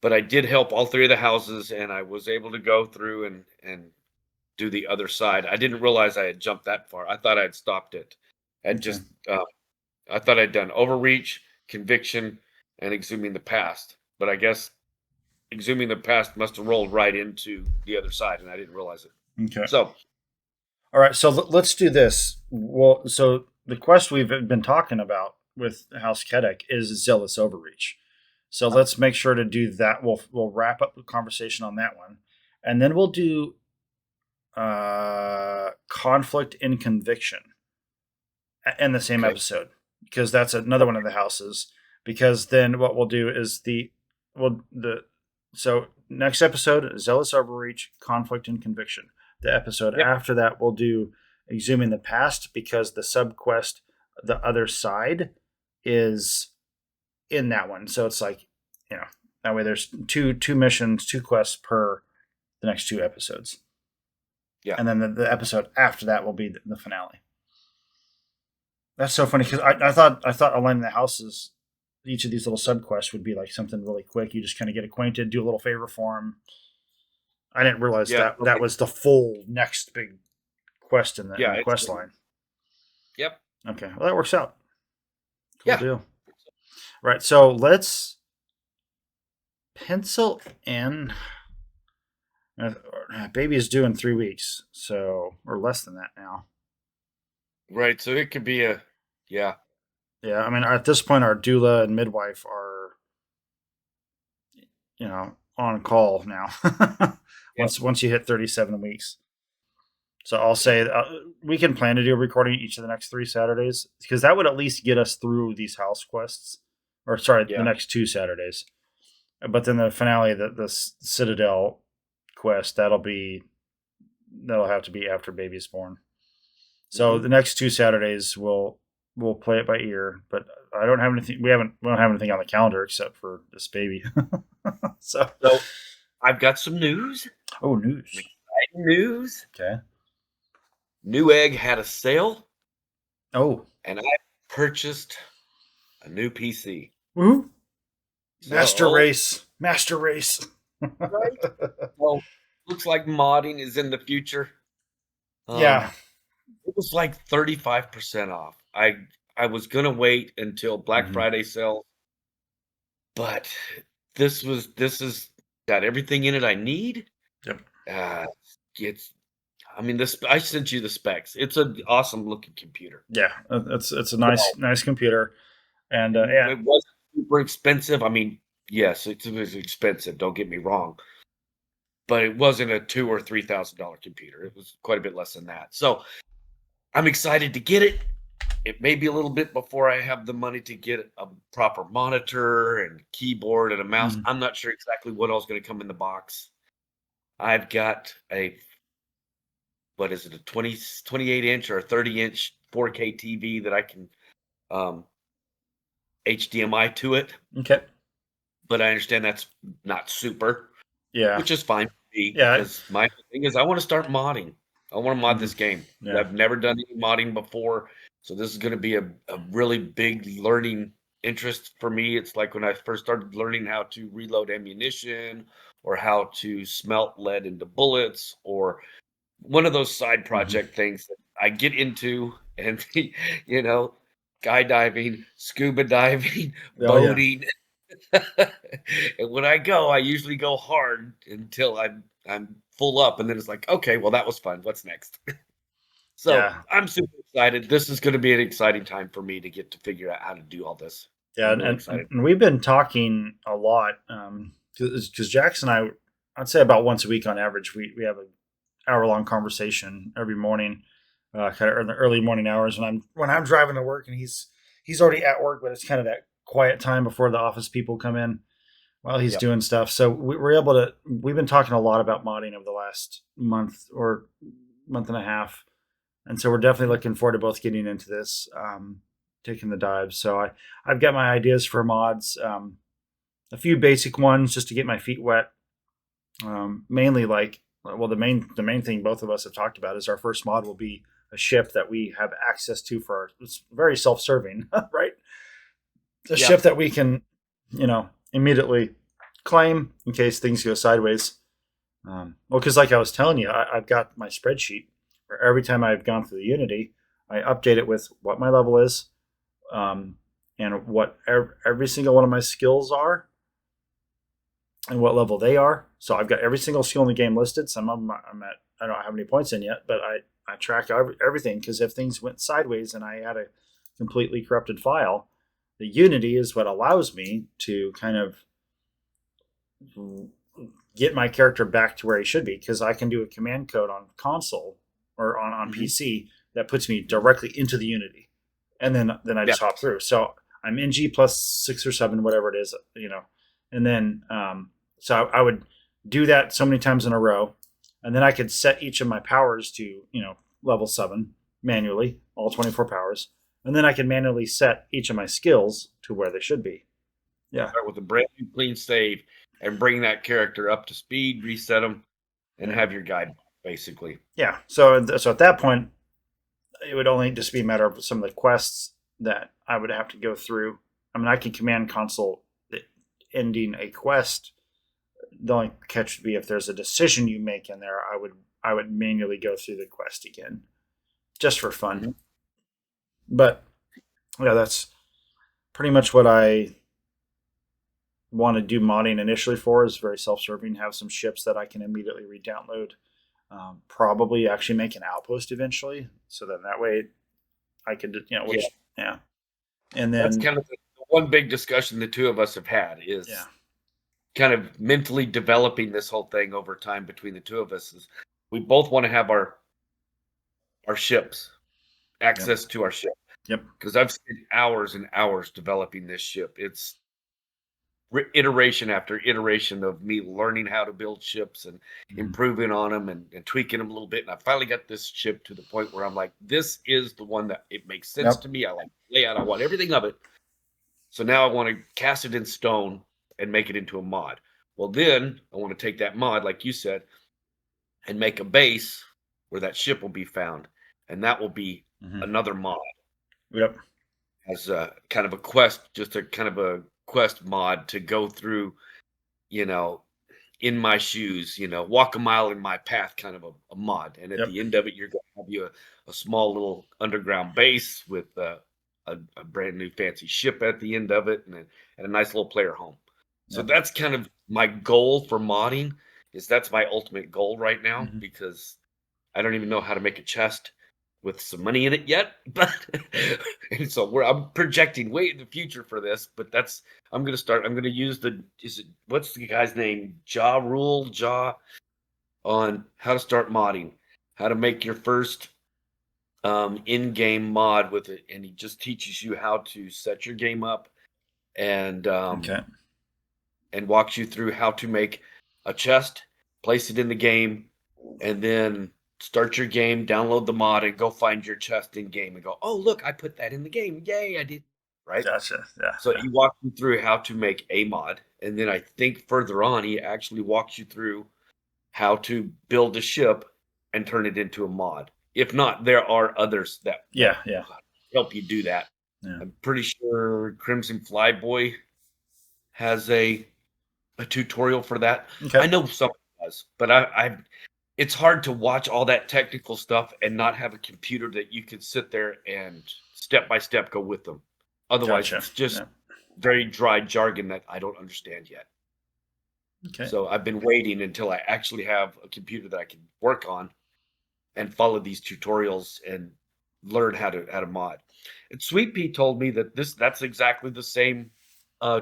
but I did help all 3 of the houses, and I was able to go through and do the other side. I didn't realize I had jumped that far. I thought I had stopped it. I'd Okay. just I thought I'd done overreach, conviction, and exhuming the past. But I guess exhuming the past must have rolled right into the other side, and I didn't realize it. Okay. So, All right. So let's do this. Well, so the quest we've been talking about with House Kedek is Zealous Overreach. So let's make sure to do that. We'll wrap up the conversation on that one, and then we'll do conflict in conviction in the same okay. episode, because that's another one of the houses. Because then what we'll do is so next episode, Zealous Overreach, conflict and conviction. The episode Yep. after that, we'll do exhuming the past, because the sub quest, the other side, is in that one. So it's like, that way there's two missions, 2 quests per the next 2 episodes. Yeah. And then the episode after that will be the finale. That's so funny, because I thought aligning the houses, each of these little sub quests would be like something really quick. You just kind of get acquainted, do a little favor for them. I didn't realize Yeah. that was the full next big quest in the Yeah. quest line. Yep. Okay, well, that works out. Cool Yeah. deal. Right, so let's pencil in. Baby is due in 3 weeks, or less than that now. Right. So it could be yeah. Yeah, I mean, at this point, our doula and midwife are, on call now. Once you hit 37 weeks. So I'll say we can plan to do a recording each of the next 3 Saturdays, because that would at least get us through these house quests, or sorry, Yeah. the next 2 Saturdays. But then the finale, the Citadel quest, that'll have to be after baby's born. So the next 2 Saturdays we'll play it by ear, but I don't have anything. We don't have anything on the calendar except for this baby. so I've got some news. Oh, news. Exciting news. Okay. Newegg had a sale, Oh. and I purchased a new PC. Woo. So, Master race. right? Well, looks like modding is in the future. Yeah. It was like 35% off. I was gonna wait until Black Mhm. Friday sale, but this is got everything in it I need. Yep. I sent you the specs. It's an awesome looking computer. Yeah, it's a nice computer, and yeah, It wasn't super expensive. I mean, yes, it was expensive. Don't get me wrong, but it wasn't a $2,000 or $3,000 computer. It was quite a bit less than that. So I'm excited to get it. It may be a little bit before I have the money to get a proper monitor and keyboard and a mouse. Mhm. I'm not sure exactly what else is going to come in the box. I've got a 28 inch or 30-inch 4K TV that I can HDMI to it. Okay. But I understand that's not super, Yeah. which is fine for me. Yeah. Because my thing is I want to start modding. I want to mod this game. Yeah. I've never done any modding before. So this is going to be a really big learning interest for me. It's like when I first started learning how to reload ammunition, or how to smelt lead into bullets, or one of those side project things that I get into, and guy diving, scuba diving, Oh, yeah. boating. And when I go, I usually go hard until I'm full up, and then it's like, okay, well, that was fun. What's next? So Yeah. I'm super excited. This is going to be an exciting time for me to get to figure out how to do all this. Yeah, I'm really excited. and we've been talking a lot, because Jax and I'd say about once a week on average, we have an hour-long conversation every morning kind of in the early morning hours when I'm driving to work, and he's already at work, but it's kind of that quiet time before the office people come in while he's Yep. doing stuff. So we're able to. We've been talking a lot about modding over the last month or month and a half, and so we're definitely looking forward to both getting into this, taking the dive. So I've got my ideas for mods, a few basic ones just to get my feet wet. Mainly the main thing both of us have talked about is our first mod will be a ship that we have access to it's very self-serving, right? A Yeah. ship that we can, immediately claim in case things go sideways. Because like I was telling you, I've got my spreadsheet where every time I've gone through the Unity, I update it with what my level is, and what every single one of my skills are, and what level they are. So I've got every single skill in the game listed. Some of them I don't have any points in yet, but I track everything, because if things went sideways and I had a completely corrupted file, the Unity is what allows me to kind of get my character back to where he should be, because I can do a command code on console or on PC that puts me directly into the Unity, and then I just hop through. So I'm in G plus 6 or 7, whatever it is, and then so I would do that so many times in a row, and then I could set each of my powers to level 7 manually, all 24 powers, and then I can manually set each of my skills to where they should be. Yeah. Start with a brand new clean save and bring that character up to speed, reset them, and have your guide, basically. Yeah. So at that point, it would only just be a matter of some of the quests that I would have to go through. I mean, I can command console ending a quest. The only catch would be if there's a decision you make in there, I would manually go through the quest again, just for fun. Mm-hmm. But yeah, that's pretty much what I want to do modding initially for, is very self-serving, have some ships that I can immediately re-download. Probably actually make an outpost eventually, so that way I could, yeah. And then that's kind of the one big discussion the two of us have had is kind of mentally developing this whole thing over time between the two of us. Is we both want to have our ships, access to our ship. Yep. Because I've spent hours and hours developing this ship. It's iteration after iteration of me learning how to build ships and improving on them and tweaking them a little bit. And I finally got this ship to the point where I'm like, this is the one that it makes sense to me. I like the layout. I want everything of it. So now I want to cast it in stone and make it into a mod. Well, then I want to take that mod, like you said, and make a base where that ship will be found. And that will be another mod. Yep. As a kind of a quest, just a kind of a quest mod to go through, in my shoes, walk a mile in my path, kind of a mod. And at the end of it, you're going to have you a small little underground base with a brand new fancy ship at the end of it, and a nice little player home. So that's kind of my goal for modding. That's my ultimate goal right now, because I don't even know how to make a chest with some money in it yet, but and so I'm projecting way in the future for this, but I'm going to use what's the guy's name? Ja on how to start modding, how to make your first in-game mod with it. And he just teaches you how to set your game up and walks you through how to make a chest, place it in the game, and then start your game, download the mod, and go find your chest in game and go, oh, look, I put that in the game. Yay, I did. Right? Gotcha. Yeah. So he walks you through how to make a mod. And then I think further on, he actually walks you through how to build a ship and turn it into a mod. If not, there are others that help you do that. Yeah. I'm pretty sure Crimson Flyboy has a tutorial for that. Okay. I know someone does, but it's hard to watch all that technical stuff and not have a computer that you could sit there and step by step go with them. Otherwise, it's just very dry jargon that I don't understand yet. Okay. So I've been waiting until I actually have a computer that I can work on and follow these tutorials and learn how to mod. And Sweet Pea told me that that's exactly the same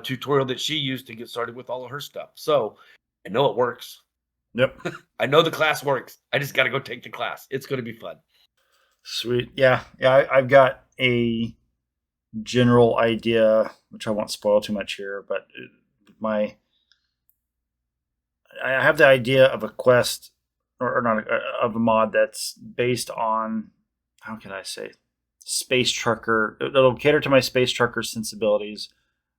tutorial that she used to get started with all of her stuff. So I know it works. Yep. I know the class works. I just got to go take the class. It's going to be fun. Sweet. Yeah. I've got a general idea, which I won't spoil too much here, but my I have the idea of a quest or not of a mod that's based on, how can I say, space trucker. It'll cater to my space trucker sensibilities,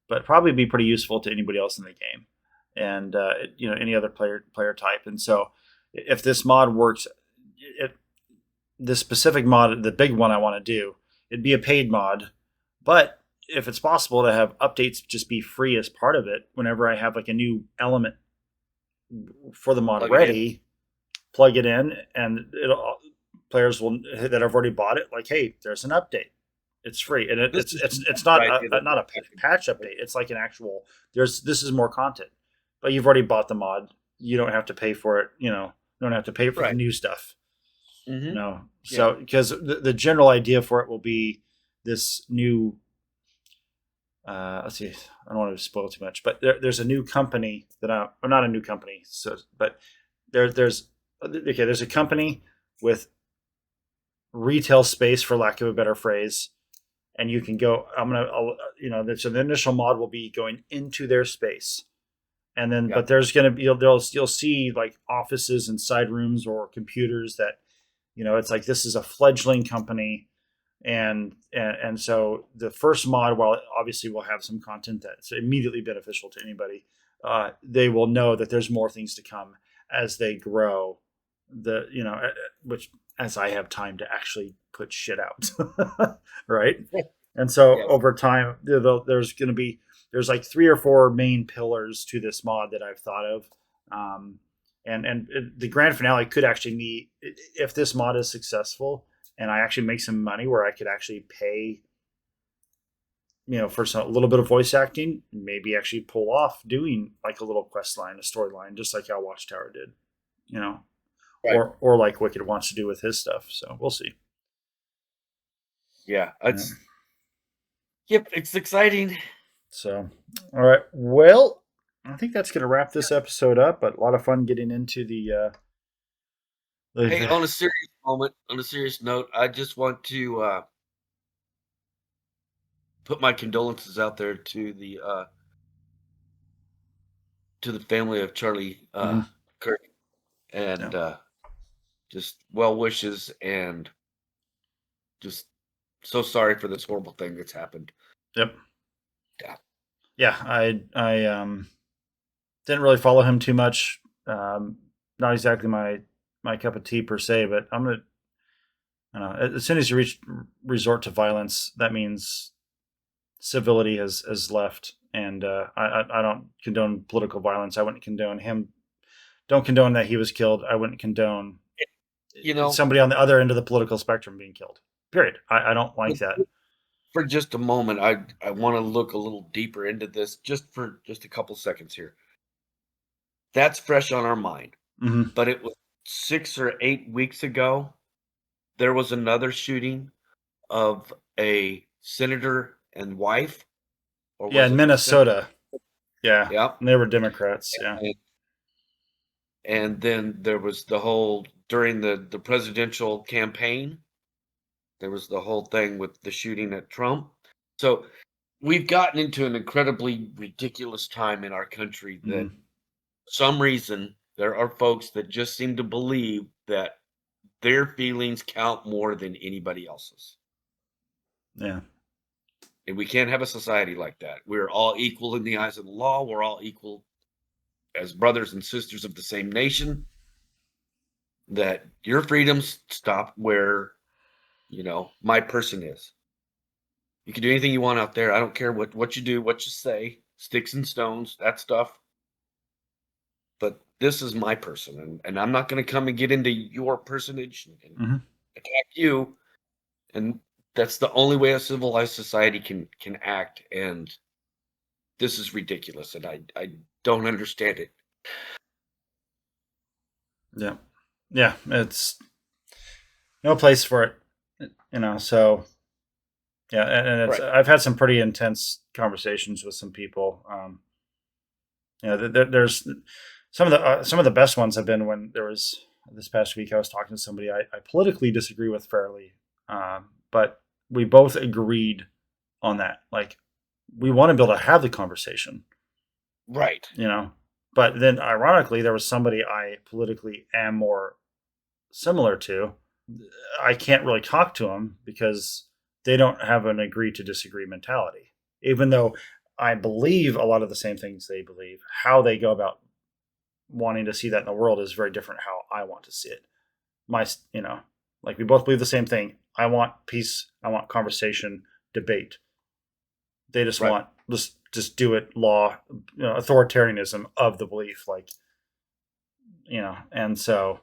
but probably be pretty useful to anybody else in the game, and any other player type. And so, if this mod works, this specific mod, the big one I want to do, it'd be a paid mod, but if it's possible to have updates just be free as part of it, whenever I have like a new element for the mod ready, plug it in, and players will that have already bought it, like, hey, there's an update. It's free, and it's not not a patch update. It's like an actual. This is more content, but you've already bought the mod. You don't have to pay for it. You don't have to pay for the new stuff. Mm-hmm. So because the general idea for it will be this new. Let's see. I don't want to spoil too much, but there's a new company or not a new company. So, but there's a company with retail space, for lack of a better phrase, and you can go. So the initial mod will be going into their space, and then but there's going to be you'll see like offices and side rooms or computers that it's like this is a fledgling company. And so the first mod, while it obviously will have some content that's immediately beneficial to anybody, they will know that there's more things to come as they grow. Which as I have time to actually put shit out, right? And so over time, there's like 3 or 4 main pillars to this mod that I've thought of. And the grand finale could actually be, if this mod is successful and I actually make some money where I could actually pay, for a little bit of voice acting, maybe actually pull off doing like a little quest line, a storyline, just like how Watchtower did, right. or like Wicked wants to do with his stuff. So we'll see. Yeah, it's exciting. So, all right. Well, I think that's going to wrap this episode up, but a lot of fun getting into the hey, on a serious note, I just want to put my condolences out there to the family of Charlie Kirk, and just well wishes, and just so sorry for this horrible thing that's happened. Yep. Yeah, I didn't really follow him too much. Not exactly my cup of tea per se, but I'm gonna. I don't know, as soon as you resort to violence, that means civility has left, and I don't condone political violence. I wouldn't condone him. Don't condone that he was killed. I wouldn't condone somebody on the other end of the political spectrum being killed. Period. I don't like that. For just a moment, I want to look a little deeper into this, just for a couple seconds here. That's fresh on our mind, but it was 6 or 8 weeks ago. There was another shooting of a senator and wife. In Minnesota. Yeah. And they were Democrats. And then there was the whole, during the presidential campaign, there was the whole thing with the shooting at Trump. So we've gotten into an incredibly ridiculous time in our country that for some reason there are folks that just seem to believe that their feelings count more than anybody else's. Yeah. And we can't have a society like that. We're all equal in the eyes of the law. We're all equal as brothers and sisters of the same nation. That your freedoms stop where, my person is. You can do anything you want out there. I don't care what you do, what you say, sticks and stones, that stuff. But this is my person, and I'm not going to come and get into your personage and attack you. And that's the only way a civilized society can act. And this is ridiculous, and I don't understand it. Yeah. Yeah, it's no place for it, so yeah, and it's I've had some pretty intense conversations with some people. There's some of the best ones have been when there was this past week I was talking to somebody I politically disagree with fairly But we both agreed on that. Like, we want to be able to have the conversation, Right. But then, ironically, there was somebody I politically am more similar to. I can't really talk to them because they don't have an agree to disagree mentality. Even though I believe a lot of the same things they believe, how they go about wanting to see that in the world is very different how I want to see it. Like, we both believe the same thing. I want peace. I want conversation, debate. They just want just do it, law, authoritarianism of the belief, and so,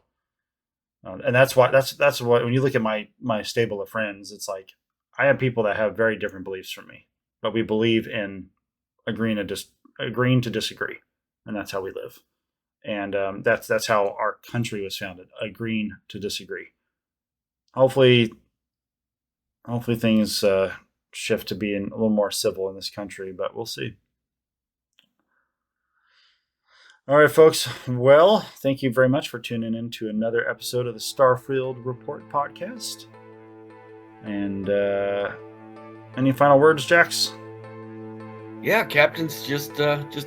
and that's what when you look at my stable of friends, it's like I have people that have very different beliefs from me, but we believe in agreeing to disagree, and that's how we live, and that's how our country was founded, agreeing to disagree. Hopefully things shift to being a little more civil in this country, but we'll see. All right, folks. Well, thank you very much for tuning in to another episode of the Starfield Report podcast. And any final words, Jax? Yeah, captains, just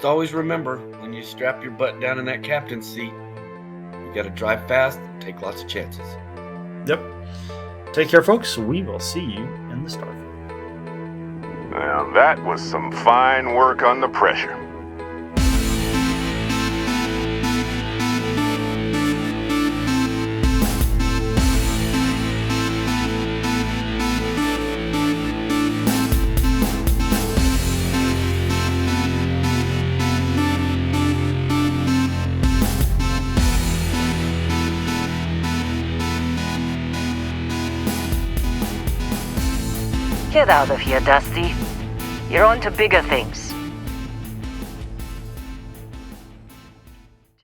always remember, when you strap your butt down in that captain's seat, you got to drive fast and take lots of chances. Yep. Take care, folks. We will see you in the Starfield. Now that was some fine work under pressure. Get out of here, Dusty. You're on to bigger things.